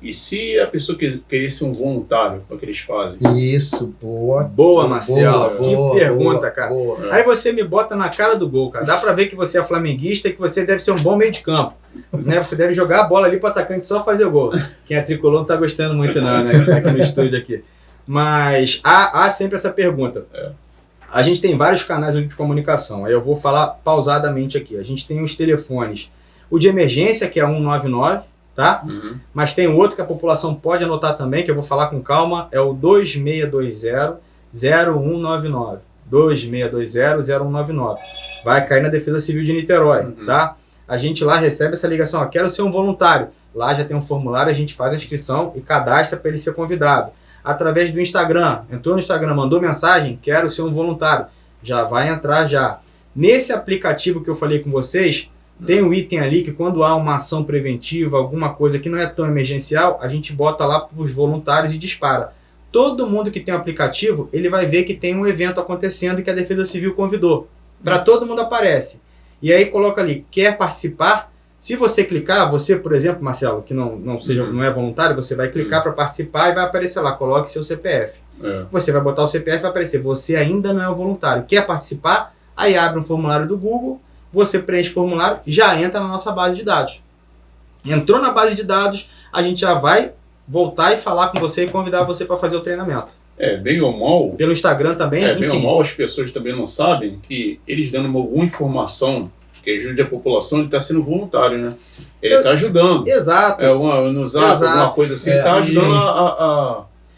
E se a pessoa querer ser um voluntário, o que eles fazem? Isso, boa. Boa, Marcelo. Que pergunta, cara. Boa. Aí você me bota na cara do gol, cara. Dá pra ver que você é flamenguista e que você deve ser um bom meio de campo. Né? Você deve jogar a bola ali pro atacante só fazer o gol. Quem é tricolor não tá gostando muito não, né? Tá aqui no estúdio aqui. Mas há sempre essa pergunta. A gente tem vários canais de comunicação. Aí eu vou falar pausadamente aqui. A gente tem os telefones. O de emergência, que é 199, tá? Mas tem outro que a população pode anotar também, que eu vou falar com calma, é o 2620-0199. 2620-0199. vai cair na Defesa Civil de Niterói, tá? A gente lá recebe essa ligação, ó, quero ser um voluntário. Lá já tem um formulário, a gente faz a inscrição e cadastra para ele ser convidado. Através do Instagram, entrou no Instagram, mandou mensagem, quero ser um voluntário. Já vai entrar já. Nesse aplicativo que eu falei com vocês, tem um item ali que quando há uma ação preventiva, alguma coisa que não é tão emergencial, a gente bota lá para os voluntários e dispara. Todo mundo que tem o aplicativo, ele vai ver que tem um evento acontecendo e que a Defesa Civil convidou. Para todo mundo aparece. E aí coloca ali, quer participar? Se você clicar, você, por exemplo, Marcelo, que não é voluntário, você vai clicar para participar e vai aparecer lá, coloque seu CPF. Você vai botar o CPF e vai aparecer, você ainda não é um voluntário. Quer participar? Aí abre um formulário do Google, você preenche o formulário, já entra na nossa base de dados. Entrou na base de dados, a gente já vai voltar e falar com você e convidar você para fazer o treinamento. Bem ou mal... Pelo Instagram também, enfim. Bem ou mal, as pessoas também não sabem que eles dando alguma informação que ajude a população, ele está sendo voluntário, né? Ele está ajudando. Exato. No Zap, alguma coisa assim, está ajudando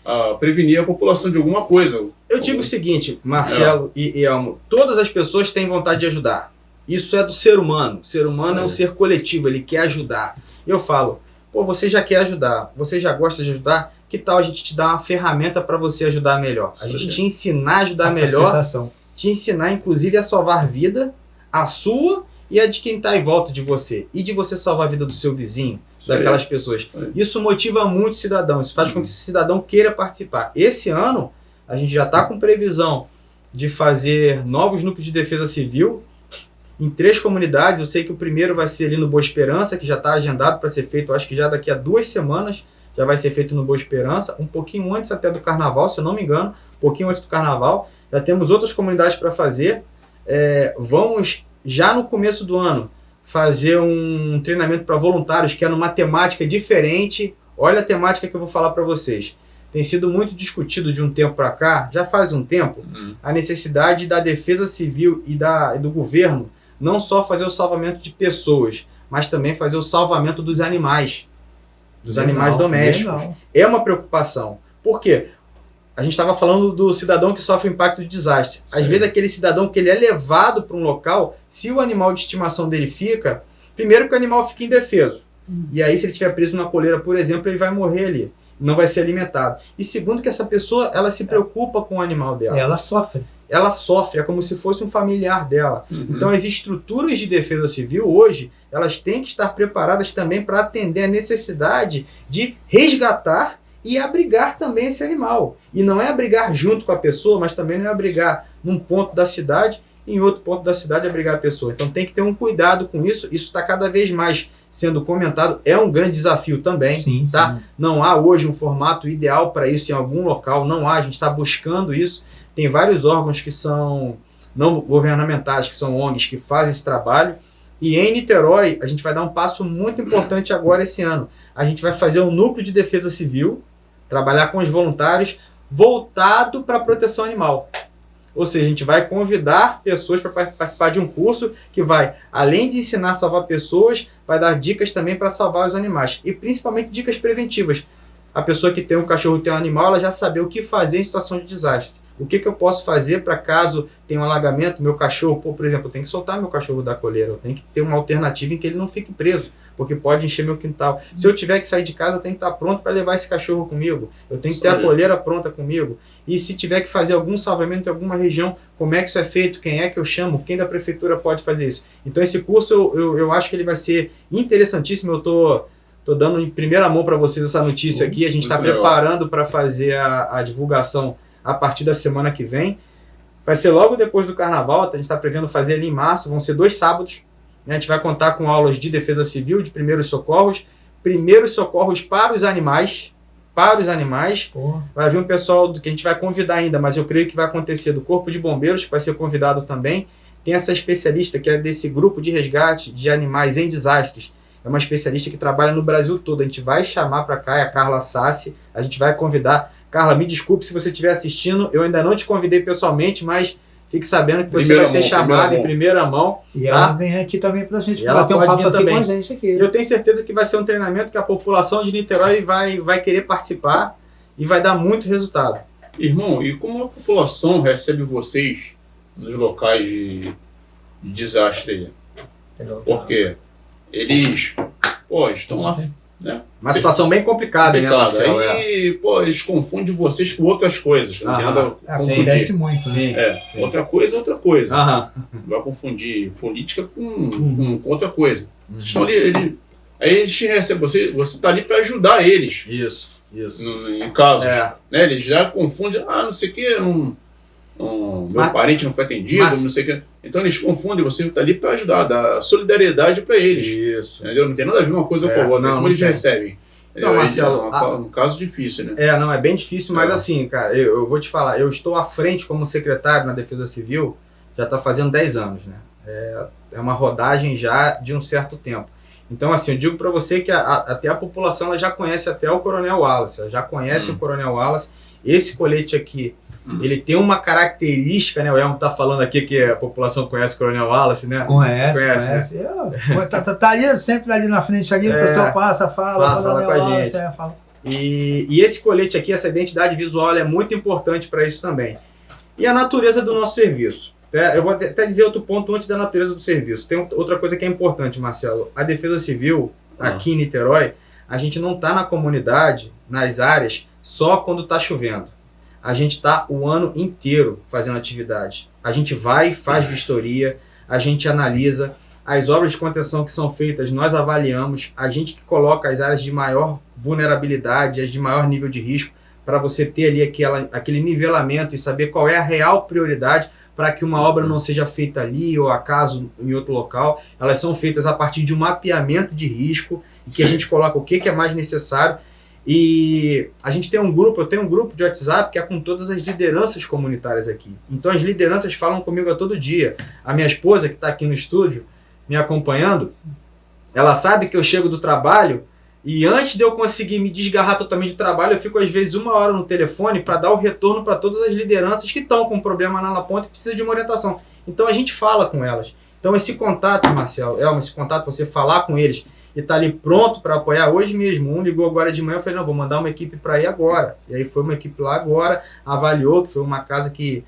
a prevenir a população de alguma coisa. Eu digo o seguinte, Marcelo e Elmo, todas as pessoas têm vontade de ajudar. Isso é do ser humano. O ser humano é um ser coletivo, ele quer ajudar. Eu falo, pô, você já quer ajudar, você já gosta de ajudar, que tal a gente te dar uma ferramenta para você ajudar melhor? A gente te ensinar a ajudar melhor, te ensinar inclusive a salvar vida, a sua e a de quem está em volta de você. E de você salvar a vida do seu vizinho, daquelas pessoas. Isso motiva muito o cidadão, isso faz com que o cidadão queira participar. Esse ano, a gente já está com previsão de fazer novos núcleos de defesa civil em 3 comunidades. Eu sei que o primeiro vai ser ali no Boa Esperança, que já está agendado para ser feito, acho que já daqui a 2 semanas, já vai ser feito no Boa Esperança, um pouquinho antes até do Carnaval, se eu não me engano, um pouquinho antes do Carnaval. Já temos outras comunidades para fazer. Vamos, já no começo do ano, fazer um treinamento para voluntários, que é numa temática diferente. Olha a temática que eu vou falar para vocês. Tem sido muito discutido de um tempo para cá, já faz um tempo, a necessidade da Defesa Civil e do governo não só fazer o salvamento de pessoas, mas também fazer o salvamento dos animais. Dos animais domésticos. É uma preocupação. Por quê? A gente estava falando do cidadão que sofre o impacto de desastre. Às vezes aquele cidadão que ele é levado para um local, se o animal de estimação dele fica, primeiro que o animal fica indefeso. E aí se ele estiver preso na coleira, por exemplo, ele vai morrer ali. Não vai ser alimentado. E segundo que essa pessoa, ela se preocupa com o animal dela. Ela sofre. Ela sofre, é como se fosse um familiar dela. Então as estruturas de defesa civil hoje, elas têm que estar preparadas também para atender a necessidade de resgatar e abrigar também esse animal. E não é abrigar junto com a pessoa, mas também não é abrigar num ponto da cidade e em outro ponto da cidade abrigar a pessoa. Então tem que ter um cuidado com isso. Isso está cada vez mais sendo comentado. É um grande desafio também. Tá? Sim. Não há hoje um formato ideal para isso em algum local. Não há, a gente está buscando isso. Tem vários órgãos que são não governamentais, que são ONGs, que fazem esse trabalho. E em Niterói, a gente vai dar um passo muito importante agora esse ano. A gente vai fazer um núcleo de defesa civil, trabalhar com os voluntários, voltado para a proteção animal. Ou seja, a gente vai convidar pessoas para participar de um curso que vai, além de ensinar a salvar pessoas, vai dar dicas também para salvar os animais. E principalmente dicas preventivas. A pessoa que tem um cachorro, tem um animal, ela já saber o que fazer em situação de desastre. O que eu posso fazer para caso tenha um alagamento, meu cachorro, por exemplo, eu tenho que soltar meu cachorro da coleira, eu tenho que ter uma alternativa em que ele não fique preso, porque pode encher meu quintal. Se eu tiver que sair de casa, eu tenho que estar pronto para levar esse cachorro comigo, eu tenho que ter a coleira pronta comigo. E se tiver que fazer algum salvamento em alguma região, como é que isso é feito, quem é que eu chamo, quem da prefeitura pode fazer isso. Então esse curso eu acho que ele vai ser interessantíssimo. Eu estou dando em primeira mão para vocês essa notícia aqui, a gente está preparando para fazer a divulgação a partir da semana que vem. Vai ser logo depois do Carnaval, a gente está prevendo fazer ali em março, vão ser 2 sábados. Né? A gente vai contar com aulas de defesa civil, de primeiros socorros para os animais. Vai vir um pessoal que a gente vai convidar ainda, mas eu creio que vai acontecer do Corpo de Bombeiros, que vai ser convidado também. Tem essa especialista que é desse grupo de resgate de animais em desastres. É uma especialista que trabalha no Brasil todo. A gente vai chamar para cá, é a Carla Sassi, a gente vai convidar. Carla, me desculpe se você estiver assistindo, eu ainda não te convidei pessoalmente, mas fique sabendo que você vai ser chamado em primeira mão. E ela vem aqui também para a gente bater um papo aqui com a gente aqui. Eu tenho certeza que vai ser um treinamento que a população de Niterói vai querer participar e vai dar muito resultado. Irmão, e como a população recebe vocês nos locais de desastre aí. Entendeu? Porque eles, pô, estão lá, né? Uma situação bem complicada, né, Marcelo? Aí, pô, eles confundem vocês com outras coisas. Não tem nada a confundir. Acontece muito, né? Sim. É, outra coisa é outra coisa. Aham. Vai confundir política com outra coisa. Vocês estão ali, aí eles te recebem, você está ali para ajudar eles. Isso. Em casos. É. Né? Eles já confundem, não sei o que, meu parente não foi atendido, não sei o que. Então eles confundem, você está ali para ajudar, dar solidariedade para eles. Isso. Entendeu? Não tem nada a ver uma coisa com a outra, como eles recebem. Não, Marcelo, um caso difícil, né? Não, é bem difícil, mas assim, cara, eu vou te falar, eu estou à frente como secretário na Defesa Civil, já está fazendo 10 anos, né? É uma rodagem já de um certo tempo. Então, assim, eu digo para você que até a população ela já conhece até o Coronel Wallace, ela já conhece o Coronel Wallace. Esse colete aqui, ele tem uma característica, né? O Elmo tá falando aqui que a população conhece o Coronel Wallace, né? Conhece. Né? Tá ali, sempre ali na frente, ali, o pessoal passa, fala com a gente. Fala. E esse colete aqui, essa identidade visual, é muito importante para isso também. E a natureza do nosso serviço. Eu vou até dizer outro ponto antes da natureza do serviço. Tem outra coisa que é importante, Marcelo. A Defesa Civil, aqui em Niterói, a gente não está na comunidade, nas áreas, só quando está chovendo. A gente está o ano inteiro fazendo atividade. A gente vai, faz vistoria, a gente analisa. As obras de contenção que são feitas, nós avaliamos. A gente que coloca as áreas de maior vulnerabilidade, as de maior nível de risco, para você ter ali aquele nivelamento e saber qual é a real prioridade para que uma obra não seja feita ali ou acaso em outro local. Elas são feitas a partir de um mapeamento de risco, em que a gente coloca o que é mais necessário. E a gente tem eu tenho um grupo de WhatsApp que é com todas as lideranças comunitárias aqui. Então as lideranças falam comigo a todo dia. A minha esposa, que está aqui no estúdio, me acompanhando, ela sabe que eu chego do trabalho e antes de eu conseguir me desgarrar totalmente do trabalho, eu fico às vezes 1 hora no telefone para dar o retorno para todas as lideranças que estão com um problema na La Ponta e precisam de uma orientação. Então a gente fala com elas. Então esse contato, Marcelo, esse contato, você falar com eles e tá ali pronto para apoiar hoje mesmo. Um ligou agora de manhã, eu falei, não, vou mandar uma equipe para ir agora. E aí foi uma equipe lá agora, avaliou, que foi uma casa que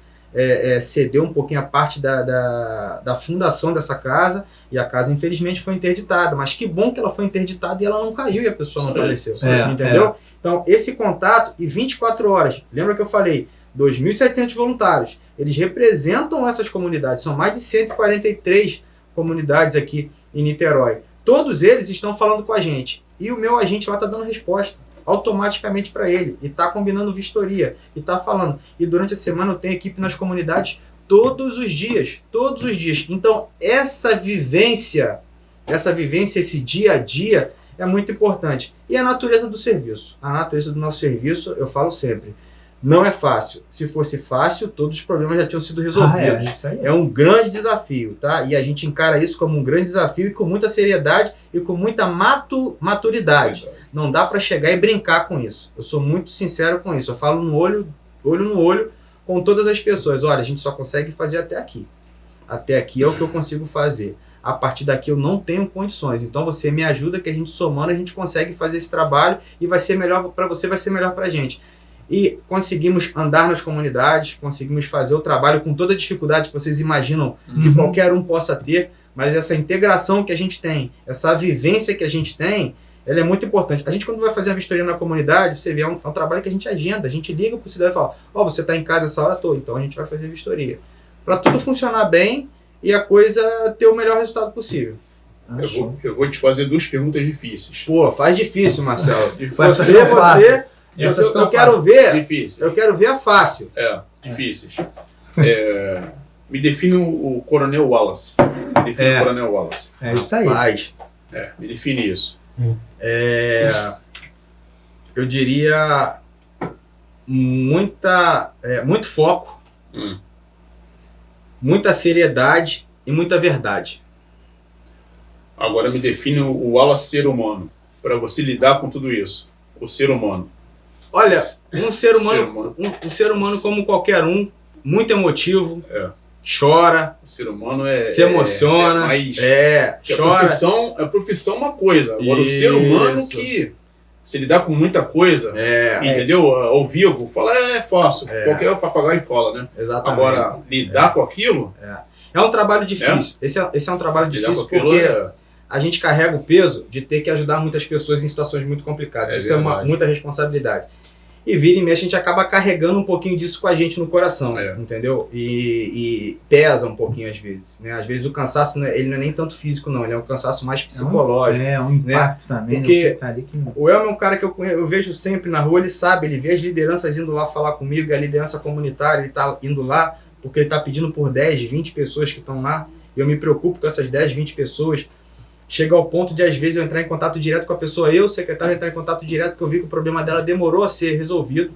cedeu um pouquinho a parte da fundação dessa casa, e a casa infelizmente foi interditada, mas que bom que ela foi interditada e ela não caiu e a pessoa não faleceu, entendeu? Então esse contato, e 24 horas, lembra que eu falei, 2.700 voluntários, eles representam essas comunidades, são mais de 143 comunidades aqui em Niterói, todos eles estão falando com a gente, e o meu agente lá está dando resposta automaticamente para ele, e está combinando vistoria, e está falando. E durante a semana eu tenho equipe nas comunidades todos os dias. Então essa vivência, esse dia a dia é muito importante. E a natureza do serviço. A natureza do nosso serviço, eu falo sempre, não é fácil. Se fosse fácil, todos os problemas já tinham sido resolvidos. Isso aí. É um grande desafio, tá? E a gente encara isso como um grande desafio e com muita seriedade e com muita maturidade. Não dá para chegar e brincar com isso. Eu sou muito sincero com isso. Eu falo olho no olho com todas as pessoas. Olha, a gente só consegue fazer até aqui. Até aqui é o que eu consigo fazer. A partir daqui eu não tenho condições. Então você me ajuda que a gente somando, a gente consegue fazer esse trabalho e vai ser melhor para você, vai ser melhor para a gente. E conseguimos andar nas comunidades, conseguimos fazer o trabalho com toda a dificuldade que vocês imaginam que qualquer um possa ter, mas essa integração que a gente tem, essa vivência que a gente tem, ela é muito importante. A gente, quando vai fazer uma vistoria na comunidade, você vê, é um trabalho que a gente agenda, a gente liga para o cidadão e fala, você está em casa essa hora toda, então a gente vai fazer vistoria. Para tudo funcionar bem e a coisa ter o melhor resultado possível. Eu vou te fazer 2 perguntas difíceis. Pô, faz difícil, Marcelo. Eu quero ver. Difícil. Eu quero ver a fácil. Difíceis. Me define o Coronel Wallace. O Coronel Wallace. É isso aí. Rapaz, Me define isso. Eu diria muito foco, muita seriedade e muita verdade. Agora me define o Wallace ser humano, para você lidar com tudo isso. O ser humano. Olha, um ser humano como qualquer um, muito emotivo, chora, o ser humano se emociona, chora. A profissão é uma coisa, agora o ser humano que se lidar com muita coisa, entendeu? Ao vivo, fala é fácil, qualquer papagaio fala, né? Exatamente. Agora, lidar com aquilo... É um trabalho difícil. Esse é um trabalho Lidar difícil com aquilo porque a gente carrega o peso de ter que ajudar muitas pessoas em situações muito complicadas. Isso é muita responsabilidade. E vira e mexe, a gente acaba carregando um pouquinho disso com a gente no coração, entendeu? E pesa um pouquinho às vezes, né? Às vezes o cansaço, ele não é nem tanto físico, não. Ele é um cansaço mais psicológico. Um impacto, né? Também. Porque você tá ali que... o Elmer é um cara que eu vejo sempre na rua, ele sabe, ele vê as lideranças indo lá falar comigo, a liderança comunitária, ele tá indo lá porque ele tá pedindo por 10, 20 pessoas que estão lá. E eu me preocupo com essas 10, 20 pessoas. Chega ao ponto de, às vezes, eu entrar em contato direto com a pessoa, eu, secretário, entrar em contato direto, porque eu vi que o problema dela demorou a ser resolvido,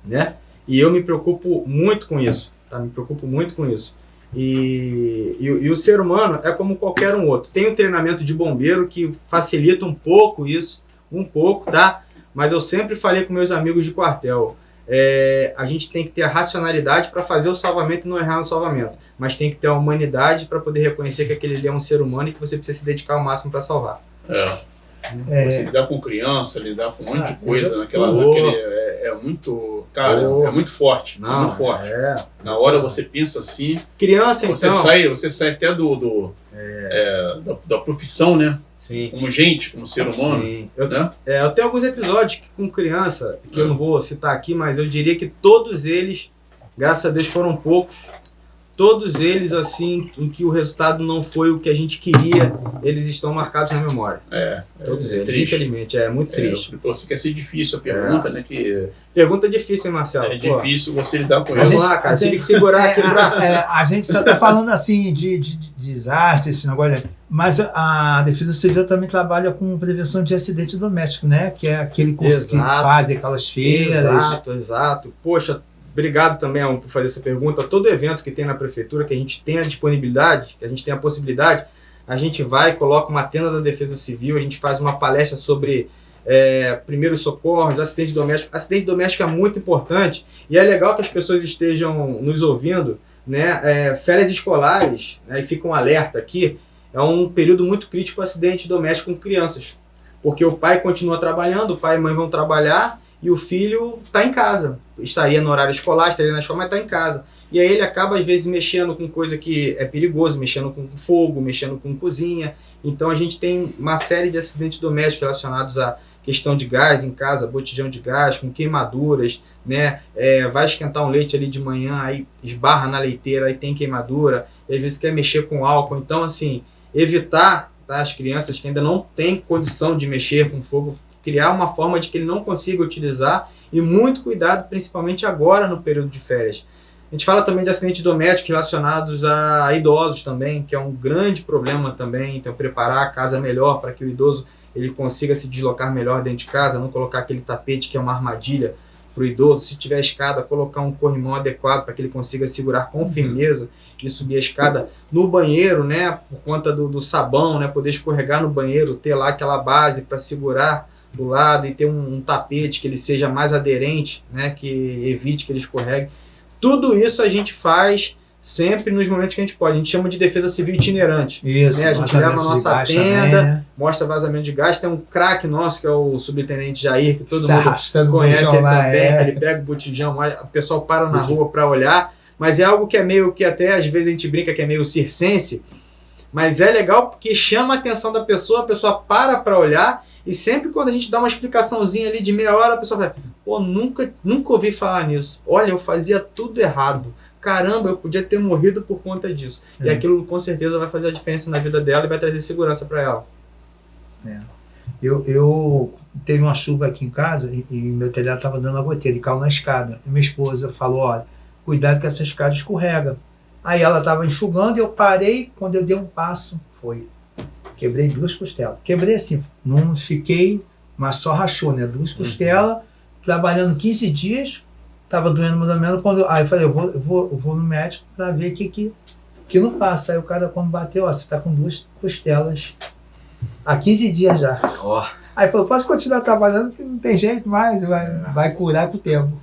né? E eu me preocupo muito com isso, tá? Me preocupo muito com isso. E o ser humano é como qualquer um outro. Tem um treinamento de bombeiro que facilita um pouco isso, tá? Mas eu sempre falei com meus amigos de quartel, a gente tem que ter a racionalidade para fazer o salvamento e não errar no salvamento. Mas tem que ter a humanidade para poder reconhecer que aquele ali é um ser humano e que você precisa se dedicar ao máximo para salvar. Você lidar com criança, lidar com um monte de coisa é muito... Cara, é muito forte. Não, é muito forte. Na hora você pensa assim... Criança, você então... Você sai até da profissão, né? Sim. Como gente, como ser humano. Sim. Eu tenho alguns episódios com criança, que eu não vou citar aqui, mas eu diria que todos eles, graças a Deus, foram poucos. Todos eles, assim, em que o resultado não foi o que a gente queria, eles estão marcados na memória. Todos eles, triste. Infelizmente, é muito triste. Você quer ser difícil a pergunta, né? Pergunta difícil, hein, Marcelo? Difícil você lidar com isso. Vamos lá, cara, tive que segurar aqui a gente só está falando assim de desastre, esse negócio, mas a Defesa Civil também trabalha com prevenção de acidente doméstico, né? Que é aquele curso que faz aquelas feiras. Exato. Poxa, obrigado também por fazer essa pergunta. Todo evento que tem na prefeitura, que a gente tem a disponibilidade, que a gente tem a possibilidade, a gente vai, coloca uma tenda da Defesa Civil, a gente faz uma palestra sobre primeiros socorros, acidente doméstico. Acidente doméstico é muito importante e é legal que as pessoas estejam nos ouvindo, né? Férias escolares, né? E fica um alerta aqui, é um período muito crítico para acidente doméstico com crianças, porque o pai continua trabalhando, o pai e a mãe vão trabalhar e o filho está em casa. Estaria no horário escolar, estaria na escola, mas está em casa. E aí ele acaba, às vezes, mexendo com coisa que é perigoso, mexendo com fogo, mexendo com cozinha. Então a gente tem uma série de acidentes domésticos relacionados à questão de gás em casa, botijão de gás, com queimaduras, né? Vai esquentar um leite ali de manhã, aí esbarra na leiteira, aí tem queimadura, e às vezes quer mexer com álcool. Então, assim, evitar, tá, as crianças que ainda não têm condição de mexer com fogo, criar uma forma de que ele não consiga utilizar, e muito cuidado, principalmente agora no período de férias. A gente fala também de acidentes domésticos relacionados a idosos também, que é um grande problema também. Então, preparar a casa melhor para que o idoso ele consiga se deslocar melhor dentro de casa, não colocar aquele tapete que é uma armadilha para o idoso. Se tiver escada, colocar um corrimão adequado para que ele consiga segurar com firmeza e subir a escada. No banheiro, né, por conta do sabão, né, poder escorregar no banheiro, ter lá aquela base para segurar do lado e ter um tapete que ele seja mais aderente, né, que evite que ele escorregue. Tudo isso a gente faz sempre nos momentos que a gente pode. A gente chama de defesa civil itinerante. Isso, né? A gente leva a nossa tenda, mostra vazamento de gás. Tem um craque nosso, que é o subtenente Jair, que todo mundo conhece ele também. Ele pega o botijão, o pessoal para na rua para olhar. Mas é algo que é meio que até às vezes a gente brinca que é meio circense. Mas é legal porque chama a atenção da pessoa, a pessoa para olhar. E sempre quando a gente dá uma explicação,zinha ali de meia hora, a pessoa fala, pô, nunca ouvi falar nisso. Olha, eu fazia tudo errado. Caramba, eu podia ter morrido por conta disso. E aquilo com certeza vai fazer a diferença na vida dela e vai trazer segurança para ela. Eu teve uma chuva aqui em casa e meu telhado estava dando a goteira e caiu na escada. E minha esposa falou, olha, cuidado que essa escada escorrega. Aí ela estava enxugando e eu parei, quando eu dei um passo, quebrei 2 costelas. Quebrei assim, não fiquei, mas só rachou, né? 2 costelas, trabalhando 15 dias, estava doendo mais ou menos. Aí eu falei, eu vou no médico para ver que não passa. Aí o cara, quando bateu, ó, você está com 2 costelas há 15 dias já. Aí falou, pode continuar trabalhando que não tem jeito mais, vai curar com o tempo.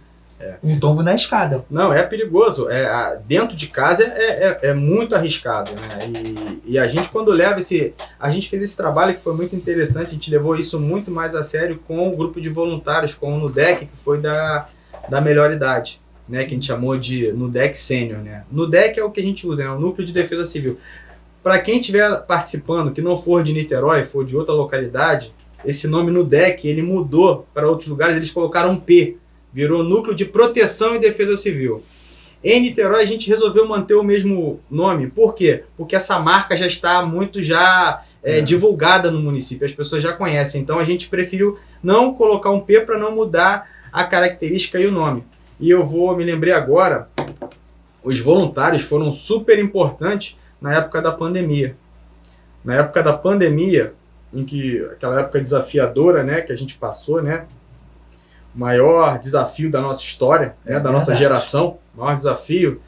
Um tombo na escada. Não, é perigoso. Dentro de casa é muito arriscado, né? E a gente, quando leva a gente fez esse trabalho que foi muito interessante, a gente levou isso muito mais a sério com o grupo de voluntários, com o NUDEC, que foi da melhor idade. né, que a gente chamou de NUDEC Sênior, né? NUDEC é o que a gente usa, é o Núcleo de Defesa Civil. Para quem estiver participando, que não for de Niterói, for de outra localidade, esse nome NUDEC, ele mudou para outros lugares, eles colocaram um P, virou Núcleo de Proteção e Defesa Civil. Em Niterói, a gente resolveu manter o mesmo nome. Por quê? Porque essa marca já está muito divulgada no município, as pessoas já conhecem. Então, a gente preferiu não colocar um P para não mudar a característica e o nome. E me lembrei agora, os voluntários foram super importantes na época da pandemia. Na época da pandemia, aquela época desafiadora, né, que a gente passou, né, o maior desafio da nossa história, né, da nossa geração, o maior desafio,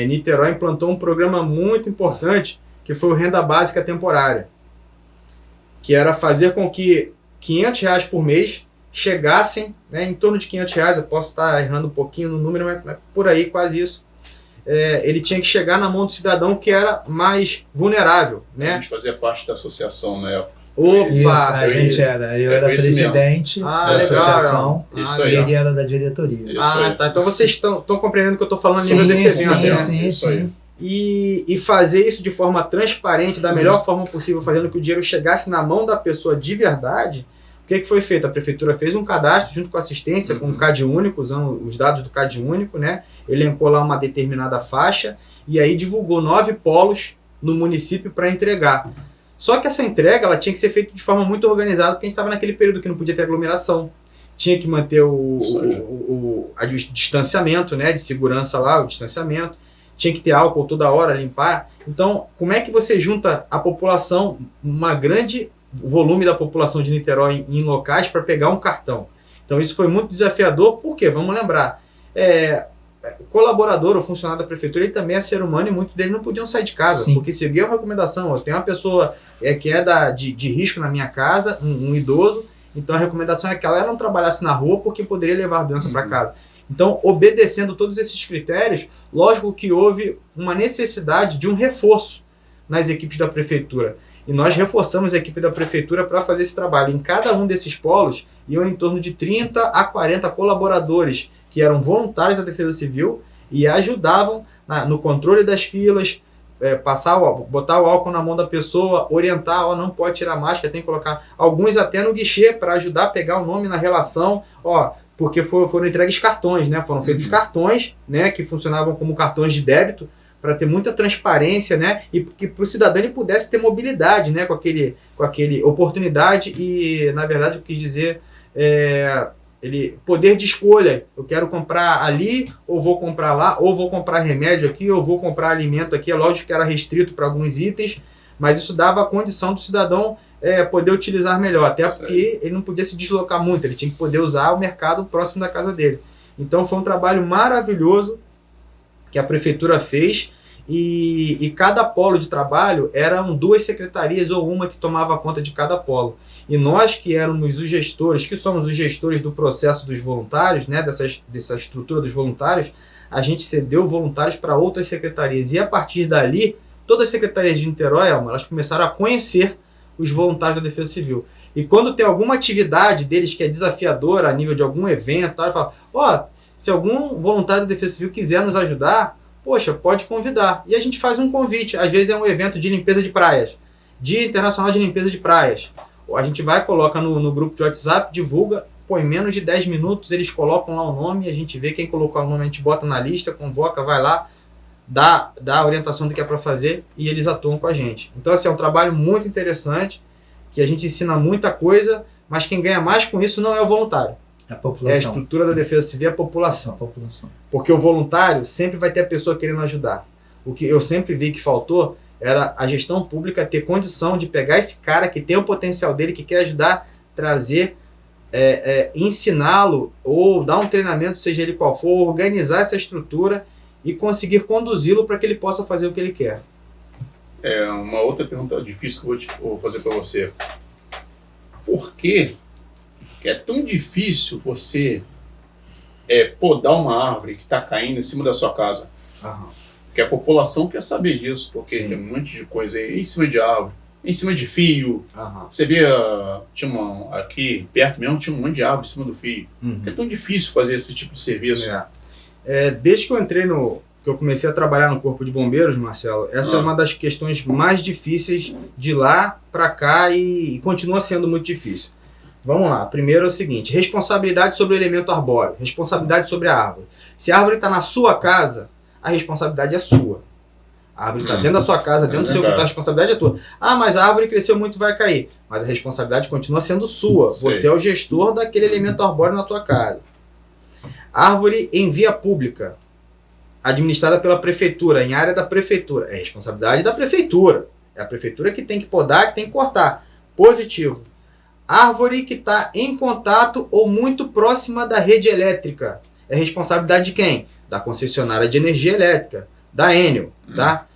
Niterói implantou um programa muito importante, que foi o Renda Básica Temporária, que era fazer com que R$500 por mês chegassem, né, em torno de R$500, eu posso estar errando um pouquinho no número, mas por aí, quase isso. Ele tinha que chegar na mão do cidadão que era mais vulnerável, né? A gente fazia parte da associação na época. Opa! Eu era presidente da associação isso e ele era da diretoria. Tá. Então vocês estão compreendendo o que eu estou falando a nível desse evento, né? Sim. E fazer isso de forma transparente, da melhor forma possível, fazendo que o dinheiro chegasse na mão da pessoa de verdade. O que foi feito? A prefeitura fez um cadastro junto com a assistência, com o CAD único, usando os dados do CAD único, né? Elencou lá uma determinada faixa e aí divulgou 9 polos no município para entregar. Só que essa entrega ela tinha que ser feita de forma muito organizada, porque a gente estava naquele período que não podia ter aglomeração. Tinha que manter o distanciamento, né, de segurança lá, o distanciamento. Tinha que ter álcool toda hora, limpar. Então, como é que você junta a população, o volume da população de Niterói em locais para pegar um cartão? Então isso foi muito desafiador, porque, vamos lembrar, o colaborador ou funcionário da prefeitura, ele também é ser humano e muitos deles não podiam sair de casa. Sim. Porque seguiu a recomendação. Eu tenho uma pessoa que é de risco na minha casa, um idoso, então a recomendação é que ela não trabalhasse na rua porque poderia levar a doença para casa. Então, obedecendo todos esses critérios, lógico que houve uma necessidade de um reforço nas equipes da prefeitura. E nós reforçamos a equipe da prefeitura para fazer esse trabalho. Em cada um desses polos, iam em torno de 30 a 40 colaboradores que eram voluntários da Defesa Civil e ajudavam no controle das filas, botar o álcool na mão da pessoa, orientar, não pode tirar máscara, tem que colocar. Alguns até no guichê para ajudar a pegar o nome na relação, porque foram entregues cartões, né? Foram feitos cartões, né, que funcionavam como cartões de débito, para ter muita transparência, né, e que para o cidadão ele pudesse ter mobilidade, né, com aquele oportunidade e, na verdade, eu quis dizer, ele poder de escolha. Eu quero comprar ali, ou vou comprar lá, ou vou comprar remédio aqui, ou vou comprar alimento aqui. É lógico que era restrito para alguns itens, mas isso dava a condição do cidadão poder utilizar melhor, até porque ele não podia se deslocar muito, ele tinha que poder usar o mercado próximo da casa dele. Então foi um trabalho maravilhoso que a prefeitura fez, e cada polo de trabalho eram 2 secretarias ou uma que tomava conta de cada polo. E nós que éramos os gestores, que somos os gestores do processo dos voluntários, né, dessa estrutura dos voluntários, a gente cedeu voluntários para outras secretarias. E a partir dali, todas as secretarias de Niterói, elas começaram a conhecer os voluntários da Defesa Civil. E quando tem alguma atividade deles que é desafiadora a nível de algum evento, ele fala, se algum voluntário da Defesa Civil quiser nos ajudar, poxa, pode convidar. E a gente faz um convite. Às vezes é um evento de limpeza de praias. Dia Internacional de Limpeza de Praias. A gente vai, coloca no grupo de WhatsApp, divulga, em menos de 10 minutos eles colocam lá o nome, a gente vê quem colocou o nome, a gente bota na lista, convoca, vai lá, dá a orientação do que é para fazer e eles atuam com a gente. Então, assim, é um trabalho muito interessante, que a gente ensina muita coisa, mas quem ganha mais com isso não é o voluntário. A população. É a estrutura da Defesa Civil, a população. Porque o voluntário sempre vai ter a pessoa querendo ajudar. O que eu sempre vi que faltou era a gestão pública ter condição de pegar esse cara que tem o potencial dele, que quer ajudar, trazer, ensiná-lo ou dar um treinamento, seja ele qual for, organizar essa estrutura e conseguir conduzi-lo para que ele possa fazer o que ele quer. Uma outra pergunta difícil que eu vou fazer para você. Por que é tão difícil você podar uma árvore que está caindo em cima da sua casa? Porque a população quer saber disso, porque tem um monte de coisa aí em cima de árvore, em cima de fio. Você vê, aqui perto mesmo, tinha um monte de árvore em cima do fio. É tão difícil fazer esse tipo de serviço. Desde que eu entrei que eu comecei a trabalhar no Corpo de Bombeiros, Marcelo, essa é uma das questões mais difíceis de lá para cá e continua sendo muito difícil. Vamos lá. Primeiro é o seguinte, responsabilidade sobre o elemento arbóreo, responsabilidade sobre a árvore. Se a árvore está na sua casa, a responsabilidade é sua. A árvore está dentro da sua casa, dentro do seu quintal, a responsabilidade é tua. Ah, mas a árvore cresceu muito e vai cair. Mas a responsabilidade continua sendo sua. Sei. Você é o gestor daquele elemento arbóreo na tua casa. Árvore em via pública, administrada pela prefeitura, em área da prefeitura. É responsabilidade da prefeitura. É a prefeitura que tem que podar, que tem que cortar. Positivo. Árvore que está em contato ou muito próxima da rede elétrica. É responsabilidade de quem? Da concessionária de energia elétrica, da Enel, tá?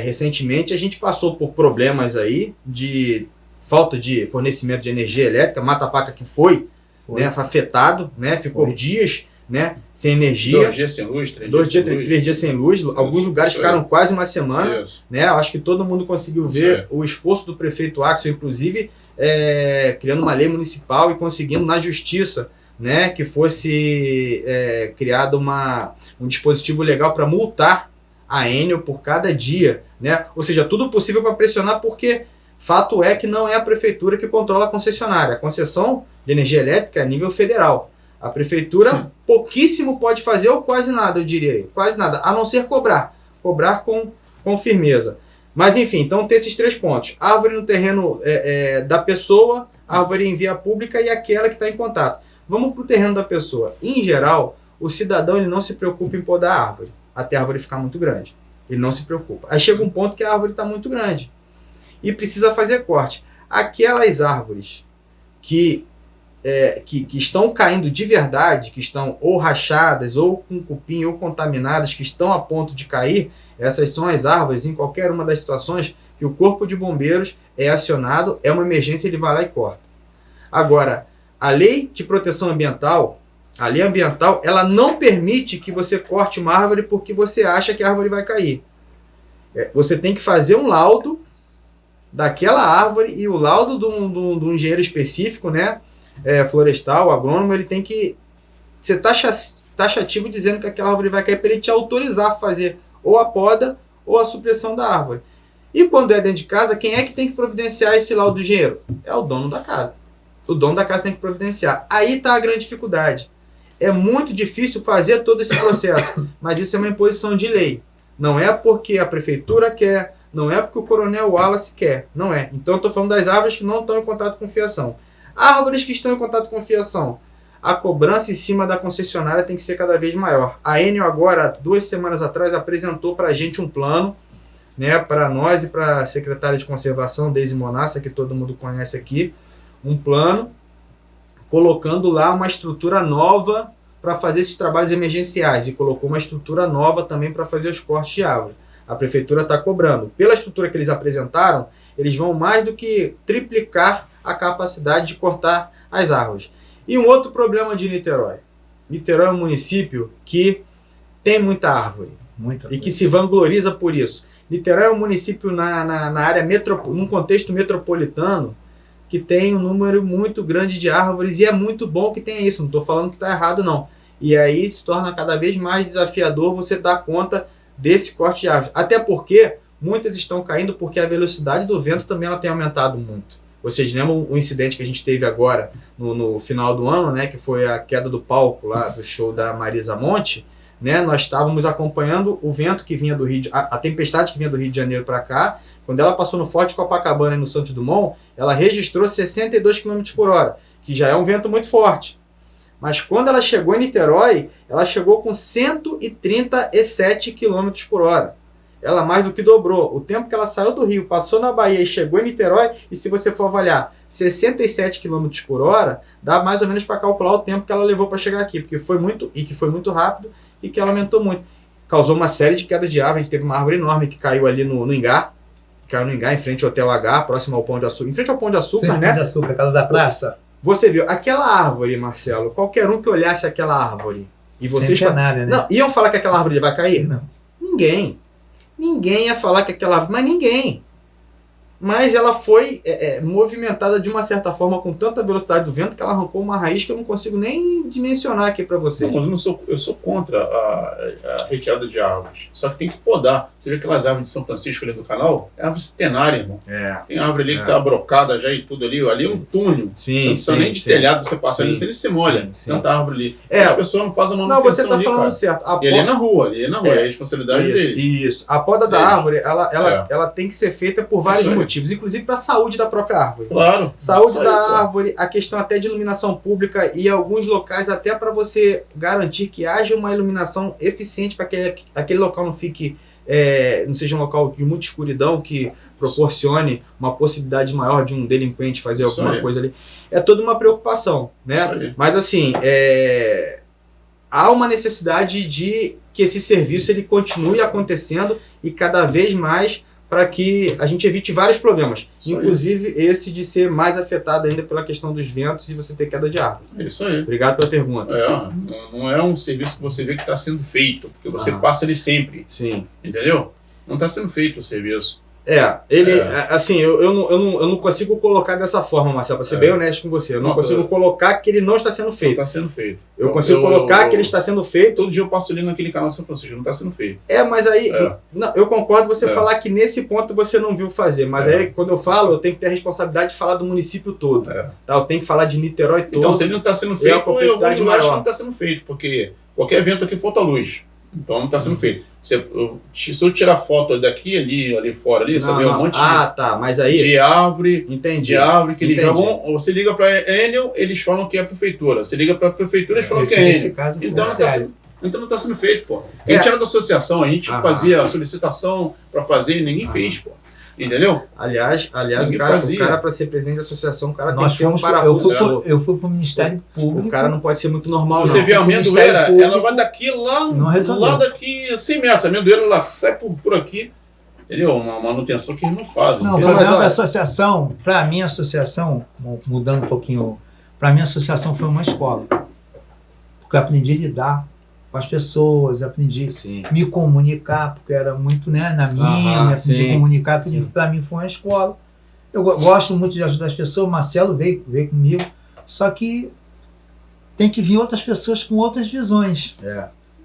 Recentemente a gente passou por problemas aí de falta de fornecimento de energia elétrica, Mata-Paca que foi. Né, afetado, né, ficou dias, né, sem energia. 2 dias sem luz, 3 3 dias sem luz. Alguns lugares ficaram quase uma semana. Né, eu acho que todo mundo conseguiu ver o esforço do prefeito Axel, inclusive, criando uma lei municipal e conseguindo na justiça, né, que fosse criado um dispositivo legal para multar a Enel por cada dia. Né? Ou seja, tudo possível para pressionar, porque fato é que não é a prefeitura que controla a concessionária. A concessão de energia elétrica é a nível federal. A prefeitura pouquíssimo pode fazer, ou quase nada, eu diria. Quase nada, a não ser cobrar. Cobrar com firmeza. Mas enfim, então tem esses 3 pontos. Árvore no terreno da pessoa, árvore em via pública e aquela que está em contato. Vamos para o terreno da pessoa. Em geral, o cidadão ele não se preocupa em podar a árvore, até a árvore ficar muito grande. Ele não se preocupa. Aí chega um ponto que a árvore está muito grande e precisa fazer corte. Aquelas árvores que estão caindo de verdade, que estão ou rachadas, ou com cupim, ou contaminadas, que estão a ponto de cair, essas são as árvores, em qualquer uma das situações, que o Corpo de Bombeiros é acionado, é uma emergência, ele vai lá e corta. Agora, a lei de proteção ambiental, a lei ambiental, ela não permite que você corte uma árvore porque você acha que a árvore vai cair. Você tem que fazer um laudo daquela árvore, e o laudo do engenheiro específico, né, florestal, agrônomo, ele tem que ser taxativo dizendo que aquela árvore vai cair para ele te autorizar a fazer ou a poda ou a supressão da árvore. E quando é dentro de casa, quem é que tem que providenciar esse laudo do engenheiro? É o dono da casa. O dono da casa tem que providenciar. Aí está a grande dificuldade. É muito difícil fazer todo esse processo, mas isso é uma imposição de lei. Não é porque a prefeitura quer, não é porque o Coronel Wallace quer, não é. Então eu estou falando das árvores que não estão em contato com fiação. Árvores que estão em contato com fiação, a cobrança em cima da concessionária tem que ser cada vez maior. A Enel agora, 2 semanas atrás, apresentou para a gente um plano, né, para nós e para a secretária de conservação, Deise Monassa, que todo mundo conhece aqui, um plano colocando lá uma estrutura nova para fazer esses trabalhos emergenciais, e colocou uma estrutura nova também para fazer os cortes de árvore. A prefeitura está cobrando. Pela estrutura que eles apresentaram, eles vão mais do que triplicar a capacidade de cortar as árvores. E um outro problema de Niterói. Niterói é um município que tem muita árvore e que se vangloriza por isso. Niterói é um município na área num contexto metropolitano que tem um número muito grande de árvores, e é muito bom que tenha isso, não estou falando que está errado não. E aí se torna cada vez mais desafiador você dar conta desse corte de árvores. Até porque muitas estão caindo porque a velocidade do vento também ela tem aumentado muito. Vocês lembram o incidente que a gente teve agora no final do ano, né, que foi a queda do palco lá do show da Marisa Monte, né? Nós estávamos acompanhando o vento que vinha do a tempestade que vinha do Rio de Janeiro para cá. Quando ela passou no Forte Copacabana e no Santos Dumont, ela registrou 62 km por hora, que já é um vento muito forte. Mas quando ela chegou em Niterói, ela chegou com 137 km por hora. Ela mais do que dobrou. O tempo que ela saiu do Rio, passou na Bahia e chegou em Niterói, e se você for avaliar 67 km por hora, dá mais ou menos para calcular o tempo que ela levou para chegar aqui, porque foi muito rápido e que ela aumentou muito. Causou uma série de quedas de árvore. A gente teve uma árvore enorme que caiu ali no Engar, caiu no Engar, em frente ao Hotel H, próximo ao Pão de Açúcar. Em frente ao Pão de Açúcar, né? Pão de Açúcar, aquela da praça. Você viu, aquela árvore, Marcelo, qualquer um que olhasse aquela árvore, e vocês... Nada, né? Não, iam falar que aquela árvore vai cair? Não. Ninguém. Ninguém ia falar que aquela árvore... Mas ninguém. mas ela foi movimentada de uma certa forma com tanta velocidade do vento que ela arrancou uma raiz que eu não consigo nem dimensionar aqui para vocês. Não, mas eu sou contra a retirada de árvores. Só que tem que podar. Você vê aquelas árvores de São Francisco ali do canal? É árvore centenária, irmão. Tem árvore ali que tá brocada já e tudo ali. Ali é um túnel. Você não precisa nem de telhado pra você passar ali, você se molha. Tanta árvore ali. As pessoas não fazem a manutenção. Não, você tá falando certo. E ali é na rua, é a responsabilidade dele. Isso. A poda da árvore, ela tem que ser feita por vários motivos, inclusive para a saúde da própria árvore. Claro. Saúde da árvore, a questão até de iluminação pública e alguns locais até para você garantir que haja uma iluminação eficiente para que aquele local não fique, não seja um local de muita escuridão que proporcione uma possibilidade maior de um delinquente fazer alguma coisa ali. É toda uma preocupação, né? Mas assim, há uma necessidade de que esse serviço ele continue acontecendo e cada vez mais para que a gente evite vários problemas, inclusive esse de ser mais afetado ainda pela questão dos ventos e você ter queda de árvore. É isso aí. Obrigado pela pergunta. Não é um serviço que você vê que está sendo feito, porque você passa ali sempre. Sim. Entendeu? Não está sendo feito o serviço. Assim, eu não consigo colocar dessa forma, Marcelo, para ser bem honesto com você. Eu não consigo colocar que ele não está sendo feito. Não está sendo feito. Eu consigo colocar que ele está sendo feito. Todo dia eu passo ali naquele canal São Francisco, não está sendo feito. Mas aí, não, eu concordo você falar que nesse ponto você não viu fazer, mas aí quando eu falo, eu tenho que ter a responsabilidade de falar do município todo. Tá? Eu tenho que falar de Niterói todo. Então, se ele não está sendo feito, em alguns lugares não está sendo feito, porque qualquer evento aqui falta luz. Então não está sendo feito. Se eu tirar foto daqui, ali fora, você vê um monte mas aí, de árvore. Entendi. De árvore que eles jogam. Você liga para a Enel, eles falam que é a prefeitura. Você liga para a prefeitura, eles falam que é Enel. Então não está sendo feito, pô. A gente era da associação, a gente fazia a solicitação para fazer e ninguém fez, pô. Entendeu? Aliás, o cara para ser presidente da associação, o cara tem que ter um parafuso. Eu fui pro Ministério Público. O cara não pode ser muito normal, Você vê a amendoeira, ela vai daqui lá daqui 100 metros. A amendoeira ela sai por aqui. Entendeu? Uma manutenção que eles não fazem. Não, o problema da associação, para mim a associação, mudando um pouquinho, para mim a associação foi uma escola. Porque eu aprendi a lidar com as pessoas, aprendi a me comunicar, porque era muito na minha, aprendi a comunicar, para mim foi uma escola. Eu gosto muito de ajudar as pessoas, o Marcelo veio comigo, só que tem que vir outras pessoas com outras visões.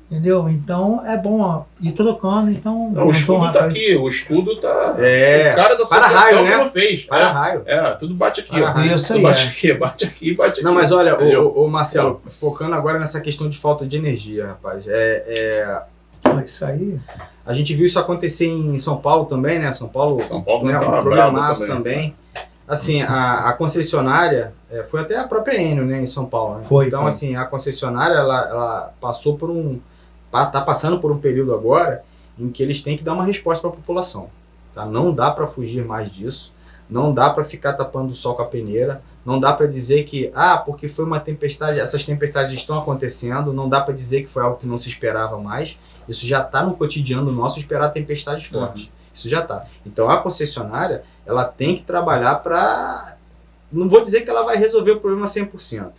Entendeu? Então é bom ir trocando. Então, o escudo tá aqui, o escudo tá. O cara da associação que não fez. Para-raio. Tudo bate aqui. Isso aí. Bate aqui. Não, mas olha, o Marcelo, focando agora nessa questão de falta de energia, rapaz. Isso aí. A gente viu isso acontecer em São Paulo também, né? São Paulo né, um problemaço também. Assim, a concessionária, foi até a própria Enel, né, em São Paulo. Né? Então, assim, a concessionária, ela passou está passando por um período agora em que eles têm que dar uma resposta para a população. Tá? Não dá para fugir mais disso, não dá para ficar tapando o sol com a peneira, não dá para dizer que, porque foi uma tempestade, essas tempestades estão acontecendo, não dá para dizer que foi algo que não se esperava mais. Isso já está no cotidiano nosso, esperar tempestades fortes. Isso já está. Então a concessionária, ela tem que trabalhar para... Não vou dizer que ela vai resolver o problema 100%,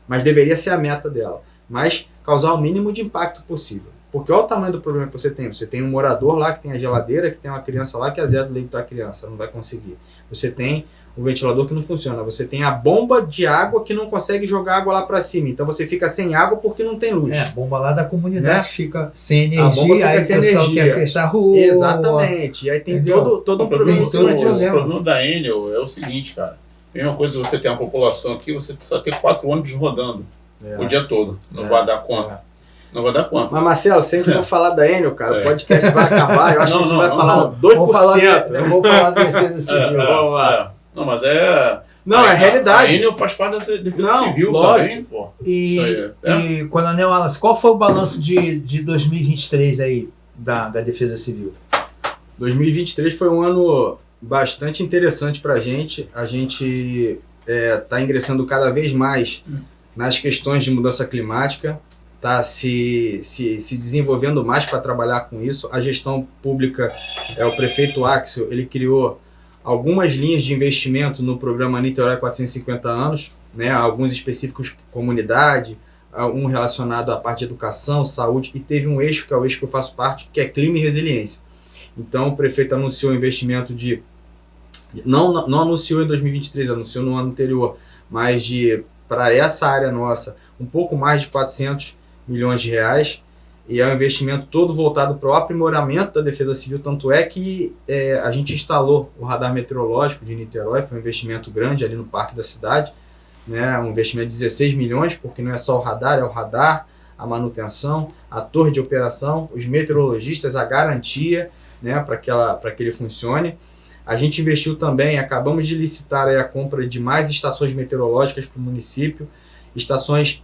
mas deveria ser a meta dela. Mas causar o mínimo de impacto possível. Porque olha o tamanho do problema que você tem. Você tem um morador lá que tem a geladeira, que tem uma criança lá que azeda o leite da criança, não vai conseguir. Você tem o ventilador que não funciona. Você tem a bomba de água que não consegue jogar água lá para cima. Então você fica sem água porque não tem luz. A bomba lá da comunidade fica sem energia, aí o pessoal quer fechar a rua. Exatamente. E aí tem todo um problema. O problema da Enel é o seguinte, cara. A mesma coisa, você tem uma população aqui, você só tem 4 ônibus rodando o dia todo. Não vai dar conta. Não vai dar conta. Mas, Marcelo, se a gente for falar da Enel, cara, o podcast vai acabar. Eu acho que a gente vai falar 2%. Eu vou falar da defesa civil. Vamos lá. Não, mas Não, é realidade. A Enel faz parte da defesa civil também, pô. E Coronel Wallace, qual foi o balanço de 2023 aí da defesa civil? 2023 foi um ano bastante interessante para a gente. A gente está ingressando cada vez mais nas questões de mudança climática, está se desenvolvendo mais para trabalhar com isso. A gestão pública, o prefeito Axel, ele criou algumas linhas de investimento no programa Niterói 450 anos, né, alguns específicos comunidade, um relacionado à parte de educação, saúde, e teve um eixo, que é o eixo que eu faço parte, que é clima e resiliência. Então o prefeito anunciou um investimento de não anunciou em 2023, anunciou no ano anterior, mas para essa área nossa, um pouco mais de 400 milhões de reais, e é um investimento todo voltado para o aprimoramento da Defesa Civil, tanto é que a gente instalou o radar meteorológico de Niterói, foi um investimento grande ali no Parque da Cidade, né, um investimento de 16 milhões, porque não é só o radar, é o radar, a manutenção, a torre de operação, os meteorologistas, a garantia, né, para que ele funcione. A gente investiu também, acabamos de licitar aí a compra de mais estações meteorológicas para o município, estações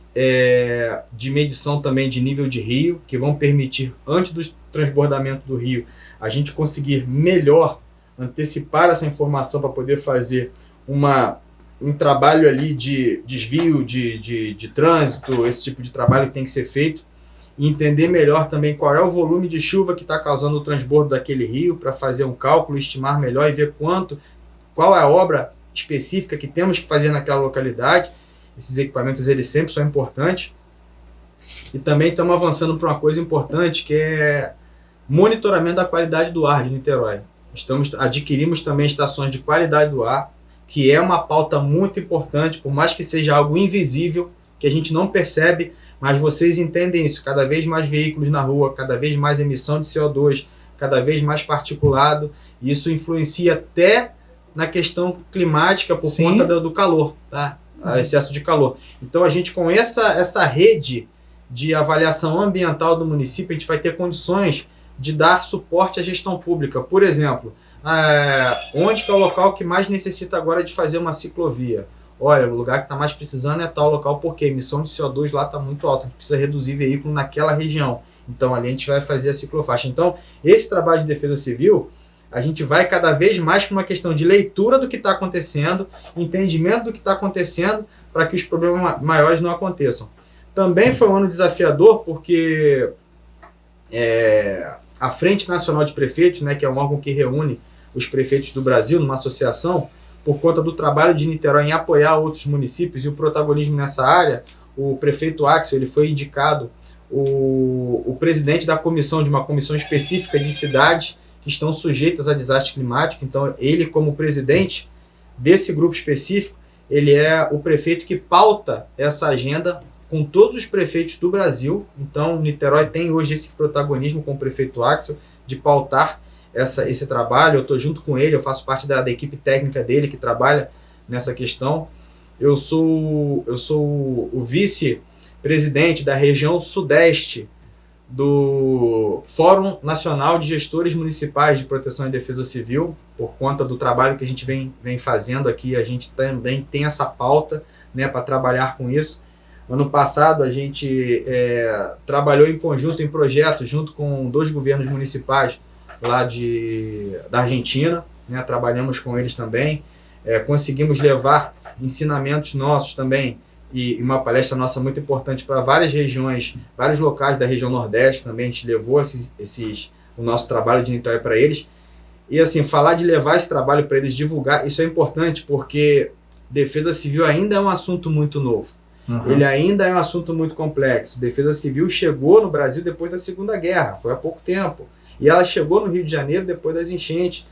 de medição também de nível de rio, que vão permitir, antes do transbordamento do rio, a gente conseguir melhor antecipar essa informação para poder fazer um trabalho ali de desvio de trânsito, esse tipo de trabalho que tem que ser feito, e entender melhor também qual é o volume de chuva que está causando o transbordo daquele rio, para fazer um cálculo, estimar melhor e ver qual é a obra específica que temos que fazer naquela localidade. Esses equipamentos eles sempre são importantes. E também estamos avançando para uma coisa importante, que é monitoramento da qualidade do ar de Niterói. Adquirimos também estações de qualidade do ar, que é uma pauta muito importante, por mais que seja algo invisível, que a gente não percebe, mas vocês entendem isso. Cada vez mais veículos na rua, cada vez mais emissão de CO2, cada vez mais particulado. Isso influencia até na questão climática por conta do calor, tá? Excesso de calor. Então a gente, com essa rede de avaliação ambiental do município, a gente vai ter condições de dar suporte à gestão pública. Por exemplo, onde que é o local que mais necessita agora de fazer uma ciclovia? Olha, o lugar que está mais precisando é tal local, porque a emissão de CO2 lá está muito alta, a gente precisa reduzir veículo naquela região. Então ali a gente vai fazer a ciclofaixa. Então esse trabalho de defesa civil, a gente vai cada vez mais para uma questão de leitura do que está acontecendo, entendimento do que está acontecendo, para que os problemas maiores não aconteçam. Também foi um ano desafiador, porque a Frente Nacional de Prefeitos, né, que é um órgão que reúne os prefeitos do Brasil numa associação, por conta do trabalho de Niterói em apoiar outros municípios e o protagonismo nessa área, o prefeito Axel ele foi indicado o presidente da comissão, de uma comissão específica de cidades que estão sujeitas a desastre climático. Então ele, como presidente desse grupo específico, ele é o prefeito que pauta essa agenda com todos os prefeitos do Brasil. Então Niterói tem hoje esse protagonismo com o prefeito Axel de pautar esse trabalho. Eu estou junto com ele, eu faço parte da equipe técnica dele que trabalha nessa questão. Eu sou o vice-presidente da região sudeste do Fórum Nacional de Gestores Municipais de Proteção e Defesa Civil. Por conta do trabalho que a gente vem fazendo aqui, a gente também tem essa pauta, né, para trabalhar com isso. Ano passado a gente trabalhou em conjunto em projetos junto com 2 governos municipais lá da Argentina, né? Trabalhamos com eles também, conseguimos levar ensinamentos nossos também e uma palestra nossa muito importante para várias regiões, vários locais da região Nordeste também. A gente levou o nosso trabalho de Niterói para eles. E assim, falar de levar esse trabalho para eles, divulgar, isso é importante, porque defesa civil ainda é um assunto muito novo. Uhum. Ele ainda é um assunto muito complexo. Defesa civil chegou no Brasil depois da Segunda Guerra, foi há pouco tempo. E ela chegou no Rio de Janeiro depois das enchentes,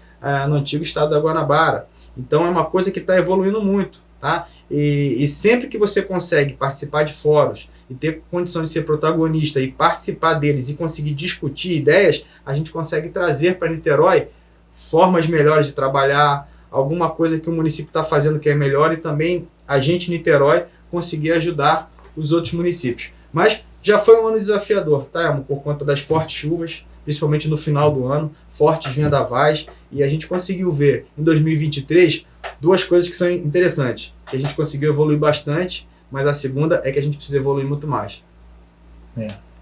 no antigo estado da Guanabara. Então é uma coisa que está evoluindo muito, tá? E sempre que você consegue participar de fóruns e ter condição de ser protagonista e participar deles e conseguir discutir ideias, a gente consegue trazer para Niterói formas melhores de trabalhar, alguma coisa que o município está fazendo que é melhor, e também a gente, Niterói, conseguir ajudar os outros municípios. Mas já foi um ano desafiador, tá, Elmo? Por conta das fortes chuvas, principalmente no final do ano, fortes vendavais, e a gente conseguiu ver em 2023 2 coisas que são interessantes, que a gente conseguiu evoluir bastante, mas a segunda é que a gente precisa evoluir muito mais.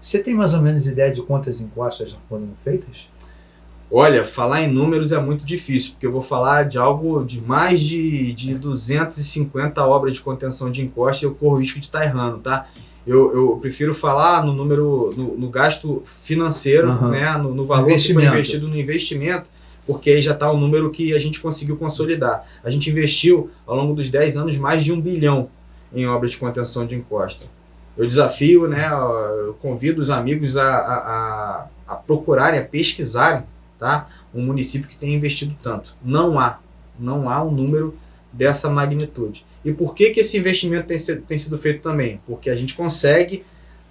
Você tem mais ou menos ideia de quantas encostas já foram feitas? Olha, falar em números é muito difícil, porque eu vou falar de algo de mais de 250 obras de contenção de encosta, e eu corro o risco de estar errando, tá? Eu prefiro falar no número, no gasto financeiro, né, no valor que foi investido no investimento, porque aí já está o número que a gente conseguiu consolidar. A gente investiu, ao longo dos 10 anos, mais de 1 bilhão em obras de contenção de encosta. Eu desafio, né, eu convido os amigos a procurarem, a pesquisarem, tá, um município que tenha investido tanto. Não há Não há um número dessa magnitude. E por que esse investimento tem sido feito também? Porque a gente consegue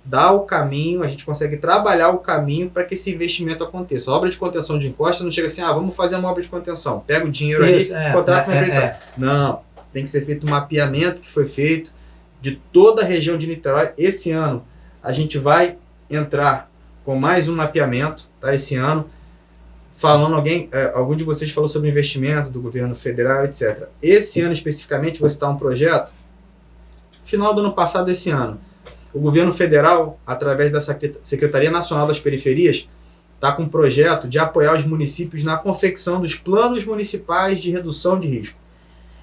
dar o caminho, a gente consegue trabalhar o caminho para que esse investimento aconteça. A obra de contenção de encosta não chega assim, vamos fazer uma obra de contenção, pega o dinheiro ali, contrata uma empresa. Não, tem que ser feito um mapeamento que foi feito de toda a região de Niterói. Esse ano a gente vai entrar com mais um mapeamento, tá? Esse ano, falando algum de vocês falou sobre investimento do governo federal, etc. Esse ano especificamente, vou citar um projeto, final do ano passado desse ano, o governo federal, através da Secretaria Nacional das Periferias, está com um projeto de apoiar os municípios na confecção dos planos municipais de redução de risco.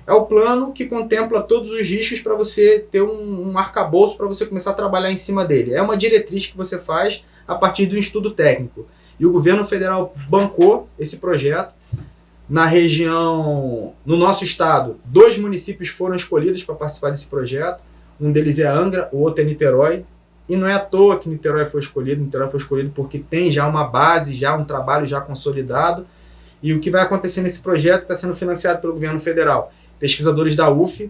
É o plano que contempla todos os riscos para você ter um arcabouço para você começar a trabalhar em cima dele. É uma diretriz que você faz a partir de um estudo técnico. E o governo federal bancou esse projeto. Na região, no nosso estado, 2 municípios foram escolhidos para participar desse projeto. Um deles é Angra, o outro é Niterói. E não é à toa que Niterói foi escolhido. Niterói foi escolhido porque tem já uma base, já um trabalho já consolidado. E o que vai acontecer nesse projeto está sendo financiado pelo governo federal. Pesquisadores da UF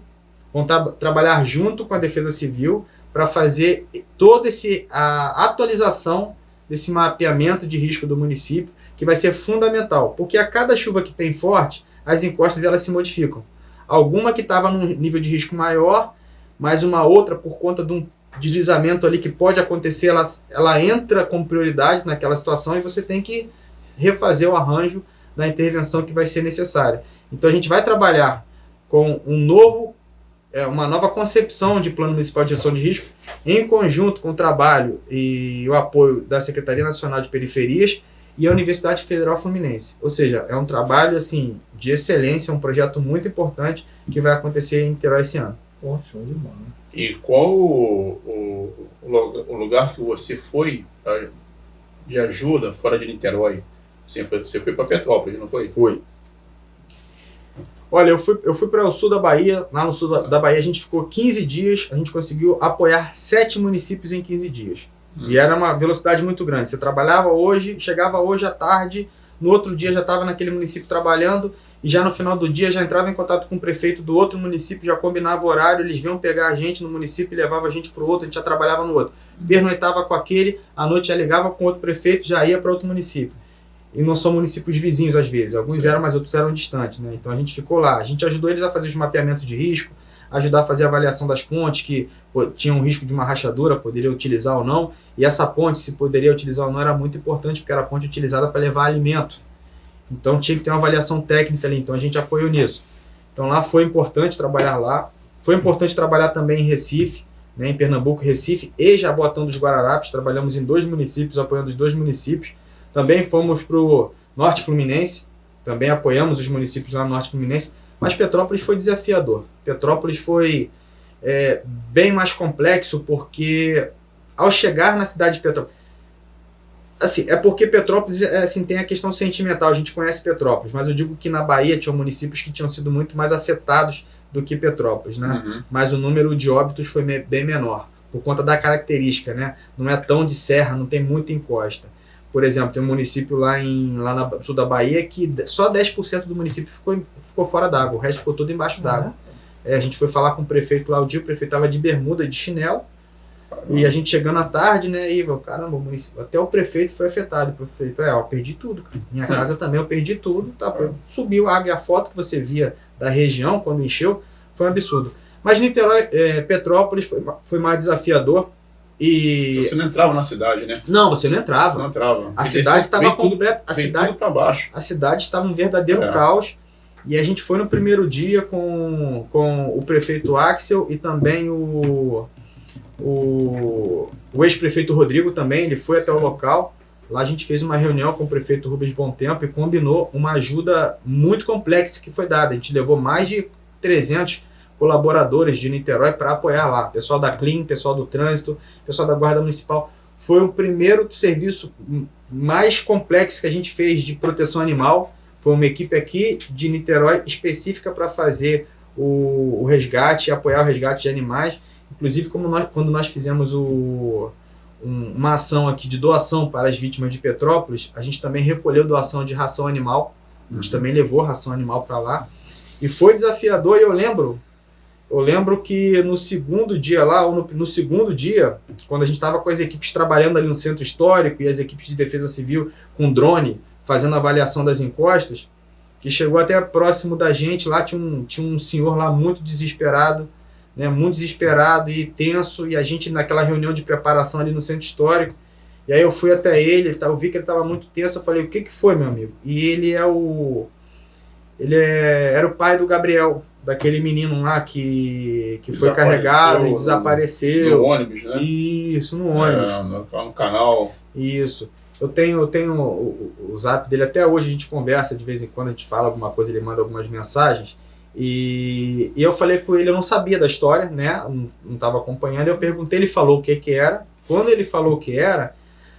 vão trabalhar junto com a Defesa Civil para fazer toda a atualização desse mapeamento de risco do município, que vai ser fundamental, porque a cada chuva que tem forte, as encostas elas se modificam. Alguma que estava num nível de risco maior, mas uma outra, por conta de um deslizamento ali que pode acontecer, ela entra com prioridade naquela situação e você tem que refazer o arranjo da intervenção que vai ser necessária. Então a gente vai trabalhar com uma nova concepção de plano municipal de gestão de risco, em conjunto com o trabalho e o apoio da Secretaria Nacional de Periferias e a Universidade Federal Fluminense. Ou seja, é um trabalho assim, de excelência, um projeto muito importante que vai acontecer em Niterói esse ano. Pô, show de bola. E qual o lugar que você foi de ajuda fora de Niterói? Assim, você foi para Petrópolis, não foi? Foi. Olha, eu fui para o sul da Bahia. Lá no sul da Bahia a gente ficou 15 dias, a gente conseguiu apoiar 7 municípios em 15 dias. E era uma velocidade muito grande. Você trabalhava hoje, chegava hoje à tarde, no outro dia já estava naquele município trabalhando, e já no final do dia já entrava em contato com o prefeito do outro município, já combinava o horário, eles vinham pegar a gente no município e levavam a gente para o outro, a gente já trabalhava no outro. Pernoitava com aquele, à noite já ligava com outro prefeito, já ia para outro município. E não são municípios vizinhos às vezes, alguns eram, mas outros eram distantes, né? Então a gente ficou lá, a gente ajudou eles a fazer os mapeamentos de risco, ajudar a fazer a avaliação das pontes que tinham risco de uma rachadura, poderia utilizar ou não, e essa ponte, se poderia utilizar ou não, era muito importante, porque era a ponte utilizada para levar alimento. Então tinha que ter uma avaliação técnica ali, então a gente apoiou nisso. Então lá foi importante trabalhar lá, foi importante trabalhar também em Recife, né, em Pernambuco, Recife e Jaboatão dos Guararapes, trabalhamos em 2 municípios, apoiando os 2 municípios. Também fomos para o Norte Fluminense, também apoiamos os municípios lá no Norte Fluminense, mas Petrópolis foi desafiador. Petrópolis foi bem mais complexo, porque ao chegar na cidade de Petrópolis, assim, é porque Petrópolis assim, tem a questão sentimental, a gente conhece Petrópolis, mas eu digo que na Bahia tinham municípios que tinham sido muito mais afetados do que Petrópolis, né? Uhum. Mas o número de óbitos foi bem menor, por conta da característica, né? Não é tão de serra, não tem muita encosta. Por exemplo, tem um município lá no sul da Bahia que só 10% do município ficou fora d'água, o resto ficou tudo embaixo d'água. A gente foi falar com o prefeito lá, o prefeito estava de bermuda, de chinelo, e a gente chegando à tarde, né, e caramba, o município, até o prefeito foi afetado. O prefeito, eu perdi tudo, cara. Minha casa também eu perdi tudo, tá? Subiu a água e a foto que você via da região quando encheu, foi um absurdo. Mas Niterói, Petrópolis foi mais desafiador. E você não entrava na cidade, né? Não, você não entrava. Não entrava. A cidade estava completa. Tudo para baixo. A cidade estava um verdadeiro caos. E a gente foi no primeiro dia com o prefeito Axel e também o ex-prefeito Rodrigo também. Ele foi até o local. Lá a gente fez uma reunião com o prefeito Rubens Bom Tempo e combinou uma ajuda muito complexa que foi dada. A gente levou mais de 300 colaboradores de Niterói para apoiar lá, pessoal da CLIM, pessoal do trânsito, pessoal da Guarda Municipal. Foi o primeiro serviço mais complexo que a gente fez de proteção animal. Foi uma equipe aqui de Niterói específica para fazer o resgate, apoiar o resgate de animais. Inclusive, quando nós fizemos uma ação aqui de doação para as vítimas de Petrópolis, a gente também recolheu doação de ração animal, a gente também levou ração animal para lá. E foi desafiador, e eu lembro que no segundo dia lá, ou no segundo dia, quando a gente estava com as equipes trabalhando ali no centro histórico e as equipes de defesa civil com drone, fazendo a avaliação das encostas, que chegou até próximo da gente, lá tinha um senhor lá muito desesperado, né, muito desesperado e tenso, e a gente naquela reunião de preparação ali no centro histórico, e aí eu fui até ele, eu vi que ele estava muito tenso, eu falei, o que foi, meu amigo? E ele era o pai do Gabriel, daquele menino lá que foi carregado e desapareceu. No ônibus, né? Isso, no ônibus. No canal. Isso. Eu tenho o zap dele, até hoje a gente conversa, de vez em quando a gente fala alguma coisa, ele manda algumas mensagens. E eu falei com ele, eu não sabia da história, né? Não estava acompanhando, eu perguntei, ele falou o que era. Quando ele falou o que era,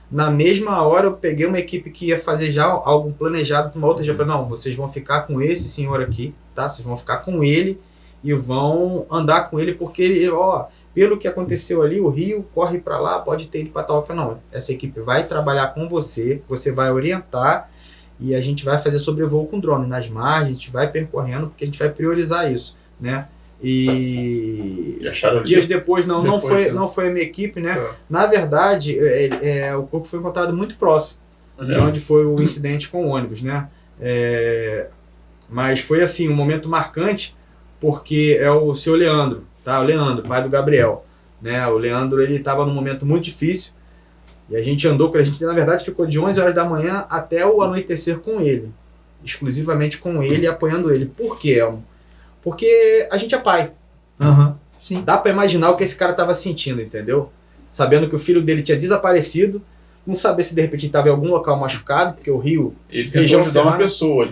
na mesma hora eu peguei uma equipe que ia fazer já algo planejado com uma outra, já falei, não, vocês vão ficar com esse senhor aqui, tá? Vocês vão ficar com ele e vão andar com ele, porque ele, pelo que aconteceu ali, o rio corre para lá, pode ter ido para tal. Eu falei, não, essa equipe vai trabalhar com você, você vai orientar e a gente vai fazer sobrevoo com drone nas margens, a gente vai percorrendo, porque a gente vai priorizar isso, né? E dias depois, não foi a minha equipe, né? É. Na verdade, o corpo foi encontrado muito próximo de onde foi o incidente com o ônibus, né? Mas foi assim, um momento marcante, porque é o seu Leandro, tá? O Leandro, pai do Gabriel, né? O Leandro, ele estava num momento muito difícil, e a gente na verdade, ficou de 11 horas da manhã até o anoitecer com ele, exclusivamente com ele, apoiando ele. Por quê, Elmo? Porque a gente é pai. Sim. Dá pra imaginar o que esse cara tava sentindo, entendeu? Sabendo que o filho dele tinha desaparecido, não saber se de repente estava em algum local machucado, porque o rio... Ele tentou ajudar uma pessoa,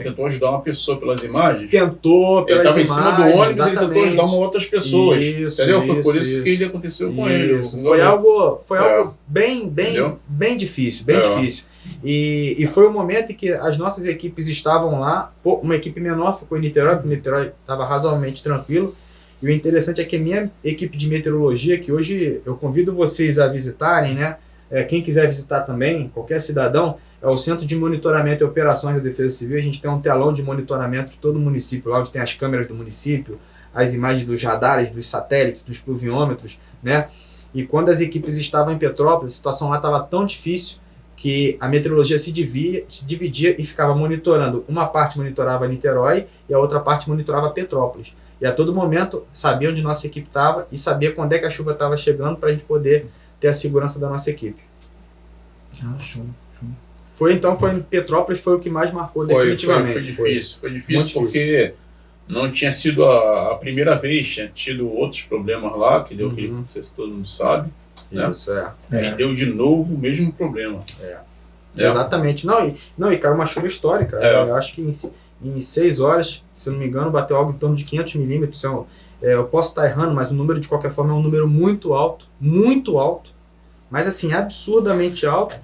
pelas imagens. Tentou, pelas imagens. Ele estava em cima do ônibus, exatamente. Ele tentou ajudar outras pessoas. Entendeu? Foi por isso que ele aconteceu com ele. Foi algo bem difícil, difícil. E foi um momento em que as nossas equipes estavam lá, uma equipe menor ficou em Niterói, porque Niterói estava razoavelmente tranquilo. E o interessante é que a minha equipe de meteorologia, que hoje eu convido vocês a visitarem, né? Quem quiser visitar também, qualquer cidadão, é o Centro de Monitoramento e Operações da Defesa Civil. A gente tem um telão de monitoramento de todo o município, lá onde tem as câmeras do município, as imagens dos radares, dos satélites, dos pluviômetros, né? E quando as equipes estavam em Petrópolis, a situação lá estava tão difícil que a meteorologia se dividia e ficava monitorando. Uma parte monitorava Niterói e a outra parte monitorava Petrópolis. E a todo momento sabia onde nossa equipe estava e sabia quando é que a chuva estava chegando para a gente poder ter a segurança da nossa equipe. Show. Foi em Petrópolis, foi o que mais marcou definitivamente. Foi difícil porque não tinha sido a primeira vez, tinha tido outros problemas lá, que deu aquele que todo mundo sabe. Isso, E deu de novo o mesmo problema. Exatamente. Não, e caiu uma chuva histórica. Eu acho que em 6 horas, se eu não me engano, bateu algo em torno de 500 milímetros. Eu posso estar errando, mas o número de qualquer forma é um número muito alto, mas assim, absurdamente alto.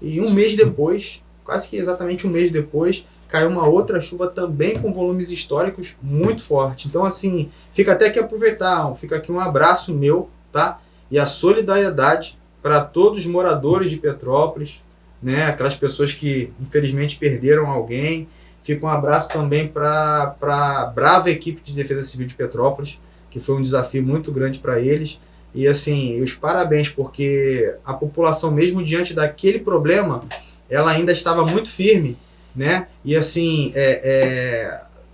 E um mês depois, quase que exatamente um mês depois, caiu uma outra chuva também com volumes históricos muito fortes. Então assim, fica até que aproveitar, fica aqui um abraço meu, tá? E a solidariedade para todos os moradores de Petrópolis, né? Aquelas pessoas que infelizmente perderam alguém. Fica um abraço também para a brava equipe de Defesa Civil de Petrópolis, que foi um desafio muito grande para eles. E assim, os parabéns, porque a população, mesmo diante daquele problema, ela ainda estava muito firme, né? E assim,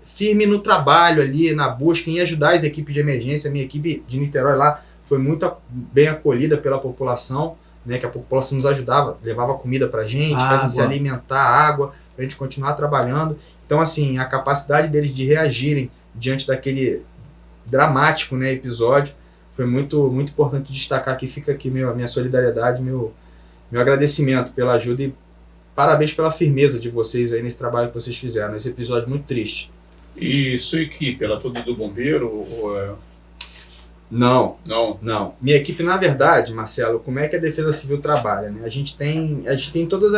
firme no trabalho ali, na busca, em ajudar as equipes de emergência. A minha equipe de Niterói lá foi muito bem acolhida pela população, né? Que a população nos ajudava, levava comida para a gente se alimentar, água, para a gente continuar trabalhando. Então, assim, a capacidade deles de reagirem diante daquele dramático, né, episódio foi muito, muito importante destacar aqui. Fica aqui minha solidariedade, meu agradecimento pela ajuda e parabéns pela firmeza de vocês aí nesse trabalho que vocês fizeram, nesse episódio muito triste. E sua equipe, ela é toda do bombeiro? Ou Não. Minha equipe, na verdade, Marcelo, como é que a Defesa Civil trabalha, né? A gente tem todos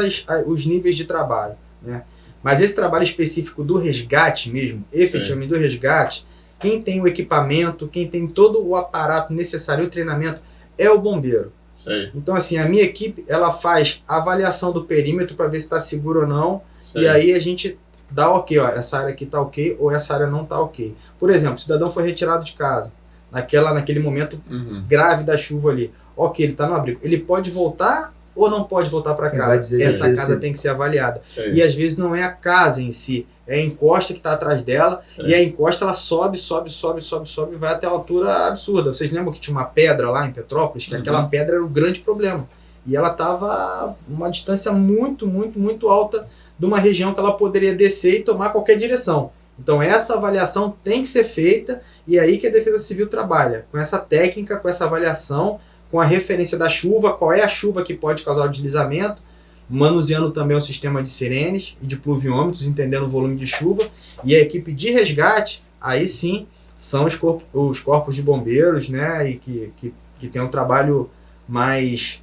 os níveis de trabalho, né? Mas esse trabalho específico do resgate mesmo, efetivamente do resgate, quem tem o equipamento, quem tem todo o aparato necessário, o treinamento, é o bombeiro. Sei. Então, assim, a minha equipe, ela faz a avaliação do perímetro para ver se está seguro ou não, e aí a gente dá ok, ó, essa área aqui tá ok ou essa área não tá ok. Por exemplo, o cidadão foi retirado de casa, naquele momento grave da chuva ali. Ok, ele tá no abrigo. Ele pode voltar ou não pode voltar para casa? Essa casa tem que ser avaliada. E às vezes não é a casa em si, é a encosta que está atrás dela, e a encosta ela sobe e vai até uma altura absurda. Vocês lembram que tinha uma pedra lá em Petrópolis, que aquela pedra era o grande problema. E ela estava uma distância muito alta de uma região que ela poderia descer e tomar qualquer direção. Então essa avaliação tem que ser feita, e é aí que a Defesa Civil trabalha, com essa técnica, com essa avaliação, com a referência da chuva, qual é a chuva que pode causar o deslizamento, manuseando também o sistema de sirenes e de pluviômetros, entendendo o volume de chuva, e a equipe de resgate, aí sim, são os corpos de bombeiros, né, e que tem um trabalho mais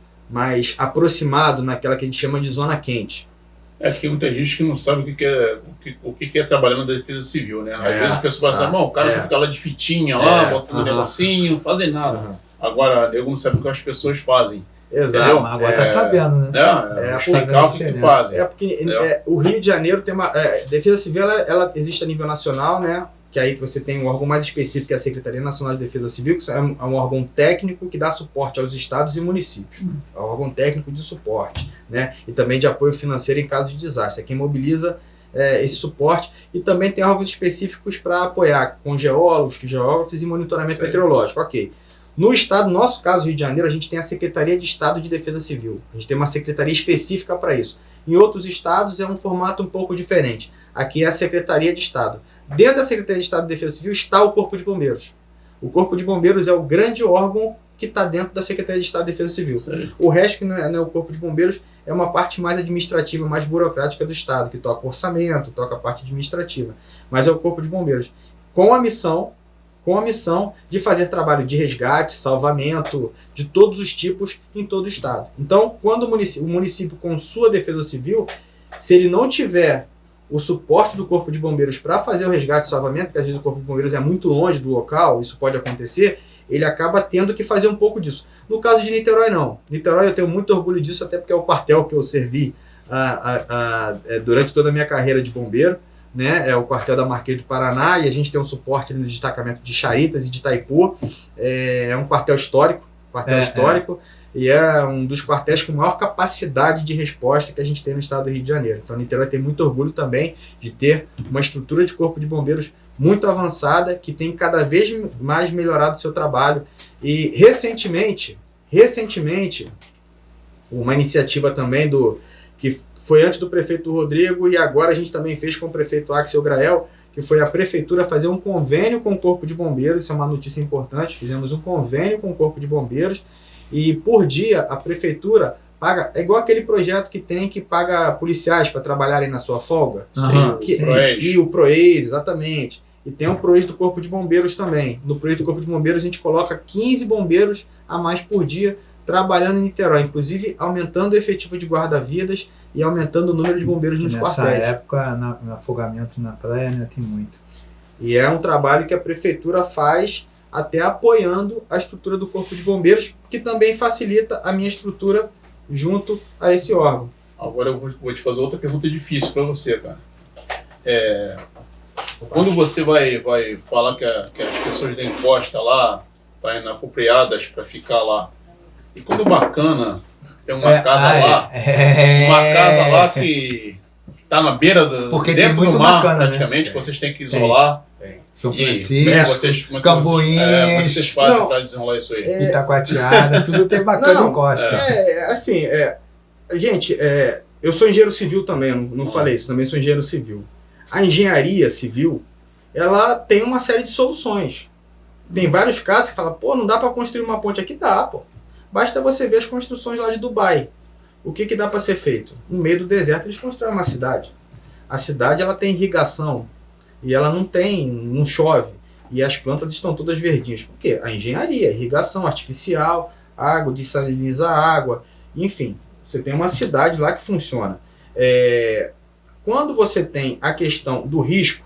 aproximado naquela que a gente chama de zona quente. É que muita gente que não sabe o que é trabalhar na Defesa Civil, né? Às vezes o pessoal fala assim, o cara só fica lá de fitinha, lá, botando um negocinho, fazer nada. Agora, eu não sabe o que as pessoas fazem. Exato. Mas agora tá sabendo, né? Explicar o que fazem. Porque o Rio de Janeiro tem uma... Defesa Civil, ela existe a nível nacional, né? Que aí você tem um órgão mais específico, que é a Secretaria Nacional de Defesa Civil, que é um órgão técnico que dá suporte aos estados e municípios. É um órgão técnico de suporte, né? E também de apoio financeiro em caso de desastre. É quem mobiliza esse suporte. E também tem órgãos específicos para apoiar com geólogos, geógrafos e monitoramento meteorológico. Ok. No estado, no nosso caso, Rio de Janeiro, a gente tem a Secretaria de Estado de Defesa Civil. A gente tem uma secretaria específica para isso. Em outros estados é um formato um pouco diferente. Aqui é a Secretaria de Estado. Dentro da Secretaria de Estado de Defesa Civil está o Corpo de Bombeiros. O Corpo de Bombeiros é o grande órgão que está dentro da Secretaria de Estado de Defesa Civil. O resto, que não é o Corpo de Bombeiros, é uma parte mais administrativa, mais burocrática do Estado, que toca orçamento, toca a parte administrativa. Mas é o Corpo de Bombeiros. Com a missão de fazer trabalho de resgate, salvamento, de todos os tipos em todo o estado. Então, quando o município com sua defesa civil, se ele não tiver o suporte do Corpo de Bombeiros para fazer o resgate e salvamento, porque às vezes o Corpo de Bombeiros é muito longe do local, isso pode acontecer, ele acaba tendo que fazer um pouco disso. No caso de Niterói, não. Niterói eu tenho muito orgulho disso, até porque é o quartel que eu servi durante toda a minha carreira de bombeiro. Né, é o quartel da Marquês do Paraná, e a gente tem um suporte no destacamento de Charitas e de Itaipu. É um quartel histórico, e é um dos quartéis com maior capacidade de resposta que a gente tem no estado do Rio de Janeiro. Então, Niterói tem muito orgulho também de ter uma estrutura de corpo de bombeiros muito avançada, que tem cada vez mais melhorado o seu trabalho. E recentemente, uma iniciativa também que foi antes do prefeito Rodrigo, e agora a gente também fez com o prefeito Axel Grael, que foi a prefeitura fazer um convênio com o Corpo de Bombeiros. Isso é uma notícia importante. Fizemos um convênio com o Corpo de Bombeiros, e por dia a prefeitura paga, é igual aquele projeto que paga policiais para trabalharem na sua folga. E o PROEIS, exatamente. E tem o PROEIS do Corpo de Bombeiros também. No PROEIS do Corpo de Bombeiros a gente coloca 15 bombeiros a mais por dia trabalhando em Niterói, inclusive aumentando o efetivo de guarda-vidas e aumentando o número de bombeiros nos quartéis. Nessa época, no afogamento na praia, né, tem muito. E é um trabalho que a prefeitura faz até apoiando a estrutura do Corpo de Bombeiros, que também facilita a minha estrutura junto a esse órgão. Agora eu vou te fazer outra pergunta difícil para você, cara. Quando você vai falar que as pessoas da encosta lá estão inapropriadas para ficar lá, e quando bacana tem uma casa lá que está na beira dentro do mar, bacana, praticamente, que vocês têm que isolar. São Francisco, Cambuins. Como vocês fazem para desenrolar isso aí? Itacoatiara, tudo tem bacana em costa. Gente, eu sou engenheiro civil também, não falei isso, também sou engenheiro civil. A engenharia civil, ela tem uma série de soluções. Tem vários casos que falam, não dá para construir uma ponte aqui, dá, Basta você ver as construções lá de Dubai. O que dá para ser feito? No meio do deserto eles constroem uma cidade. A cidade ela tem irrigação e ela não chove. E as plantas estão todas verdinhas. Por quê? A engenharia, irrigação artificial, água, dessalinizar água, enfim. Você tem uma cidade lá que funciona. Quando você tem a questão do risco,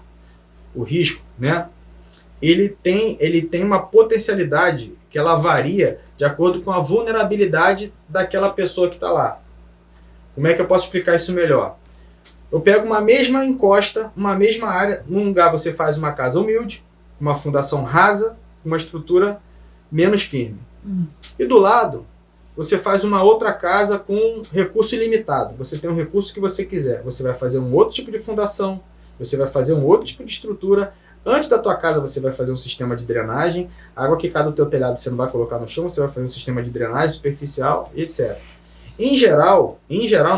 o risco, né? Ele tem uma potencialidade que ela varia de acordo com a vulnerabilidade daquela pessoa que está lá. Como é que eu posso explicar isso melhor? Eu pego uma mesma encosta, uma mesma área, num lugar você faz uma casa humilde, uma fundação rasa, uma estrutura menos firme. E do lado, você faz uma outra casa com recurso ilimitado. Você tem um recurso que você quiser. Você vai fazer um outro tipo de fundação, você vai fazer um outro tipo de estrutura. Antes da tua casa você vai fazer um sistema de drenagem. A água que cai do teu telhado você não vai colocar no chão, você vai fazer um sistema de drenagem superficial, etc. Em geral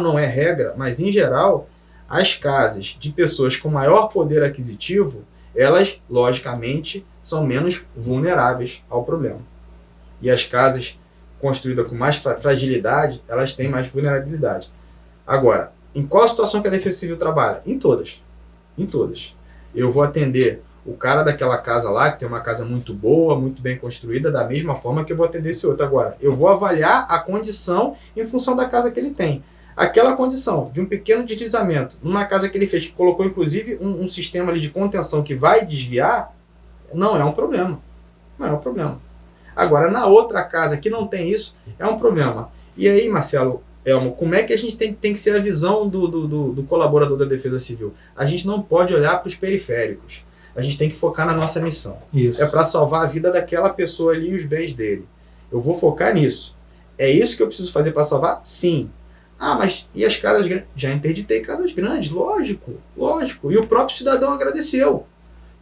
não é regra, mas em geral, as casas de pessoas com maior poder aquisitivo, elas, logicamente, são menos vulneráveis ao problema. E as casas construídas com mais fragilidade, elas têm mais vulnerabilidade. Agora, em qual situação que a Defesa Civil trabalha? Em todas. Em todas. Eu vou atender o cara daquela casa lá, que tem uma casa muito boa, muito bem construída, da mesma forma que eu vou atender esse outro. Agora, eu vou avaliar a condição em função da casa que ele tem. Aquela condição de um pequeno deslizamento, numa casa que ele fez, que colocou inclusive um sistema ali de contenção que vai desviar, não é um problema. Não é um problema. Agora, na outra casa que não tem isso, é um problema. E aí, Marcelo, Elmo, como é que a gente tem que ser a visão do colaborador da Defesa Civil? A gente não pode olhar para os periféricos. A gente tem que focar na nossa missão. Isso. É para salvar a vida daquela pessoa ali e os bens dele. Eu vou focar nisso. É isso que eu preciso fazer para salvar? Sim. Ah, mas e as casas grandes? Já interditei casas grandes, lógico, lógico. E o próprio cidadão agradeceu.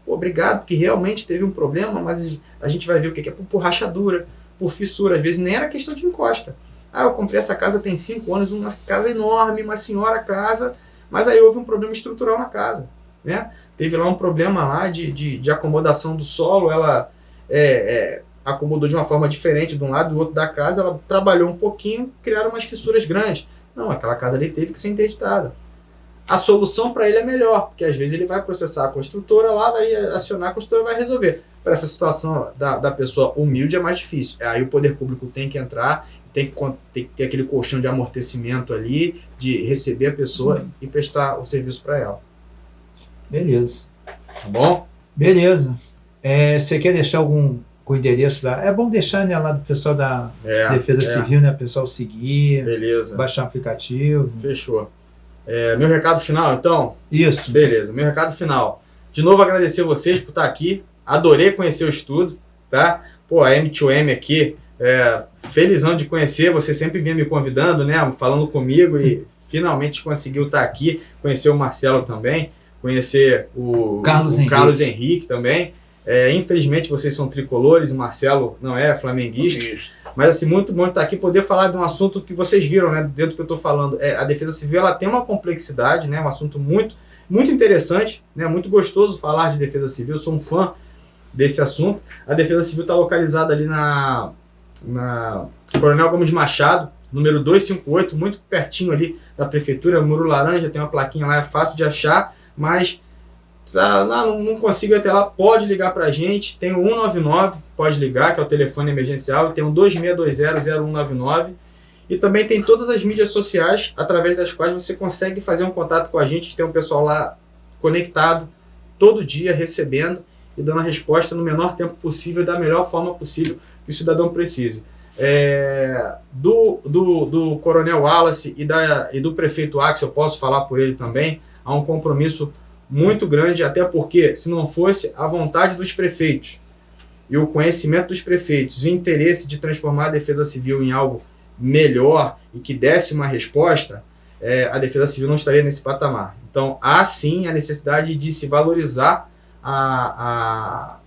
Pô, obrigado, porque realmente teve um problema, mas a gente vai ver o que é por rachadura, por fissura. Às vezes nem era questão de encosta. Ah, eu comprei essa casa tem 5 anos, uma casa enorme, uma senhora casa, mas aí houve um problema estrutural na casa, né? Teve lá um problema lá de acomodação do solo, ela acomodou de uma forma diferente de um lado e do outro da casa, ela trabalhou um pouquinho, criaram umas fissuras grandes. Não, aquela casa ali teve que ser interditada. A solução para ele é melhor, porque às vezes ele vai processar a construtora lá, vai acionar a construtora, vai resolver. Para essa situação da pessoa humilde é mais difícil. Aí o poder público tem que entrar, tem que ter aquele colchão de amortecimento ali, de receber a pessoa e prestar o serviço para ela. Beleza. Tá bom? Beleza. Você quer deixar com o endereço da... É bom deixar, né, lá do pessoal da Defesa Civil, né, o pessoal seguir, beleza, baixar o aplicativo. Fechou. Meu recado final, então? Isso. Beleza, meu recado final. De novo, agradecer vocês por estar aqui. Adorei conhecer o estudo, tá? Pô, a M2M aqui, felizão de conhecer. Você sempre vinha me convidando, né? Falando comigo e finalmente conseguiu estar aqui. Conhecer o Marcelo também. Conhecer o Carlos Henrique também. Infelizmente vocês são tricolores, o Marcelo não é flamenguista. Mas assim, muito bom estar aqui, poder falar de um assunto que vocês viram, né, dentro do que eu estou falando. A Defesa Civil, ela tem uma complexidade, né, um assunto muito, muito interessante, né, muito gostoso falar de Defesa Civil, eu sou um fã desse assunto. A Defesa Civil está localizada ali na Coronel Gomes Machado, número 258, muito pertinho ali da Prefeitura, Muro Laranja, tem uma plaquinha lá, é fácil de achar, mas... não consigo ir até lá, pode ligar pra gente, tem o 199, pode ligar, que é o telefone emergencial, tem o 2620-0199 e também tem todas as mídias sociais através das quais você consegue fazer um contato com a gente, tem um pessoal lá conectado todo dia, recebendo e dando a resposta no menor tempo possível, da melhor forma possível que o cidadão precise. Do Coronel Wallace e do Prefeito Axel, eu posso falar por ele também, há um compromisso muito grande, até porque se não fosse a vontade dos prefeitos e o conhecimento dos prefeitos, o interesse de transformar a Defesa Civil em algo melhor e que desse uma resposta, a Defesa Civil não estaria nesse patamar. Então há sim a necessidade de se valorizar a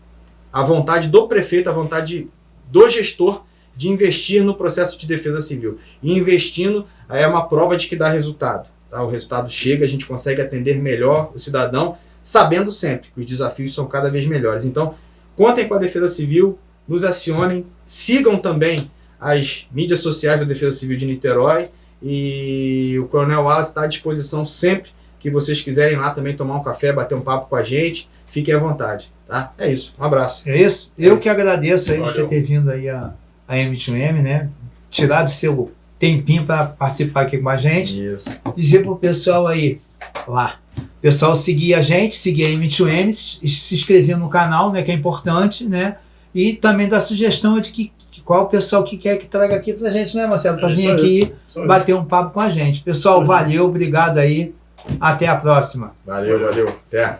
vontade do prefeito, a vontade do gestor de investir no processo de Defesa Civil. E investindo é uma prova de que dá resultado. O resultado chega, a gente consegue atender melhor o cidadão, sabendo sempre que os desafios são cada vez melhores. Então, contem com a Defesa Civil, nos acionem, sigam também as mídias sociais da Defesa Civil de Niterói e o Coronel Wallace está à disposição sempre que vocês quiserem lá também tomar um café, bater um papo com a gente, fiquem à vontade. Tá? É isso, um abraço. É isso? Eu que agradeço aí você ter vindo aí a M2M, né? Tirado seu tempinho para participar aqui com a gente. Isso. Dizer pro pessoal aí, lá, pessoal seguir a gente, seguir a M2M, se inscrever no canal, né, que é importante, né, e também dar sugestão de qual o pessoal que quer que traga aqui pra gente, né, Marcelo, para vir aqui bater um papo com a gente. Pessoal, valeu, obrigado aí, Até a próxima. Valeu. Até.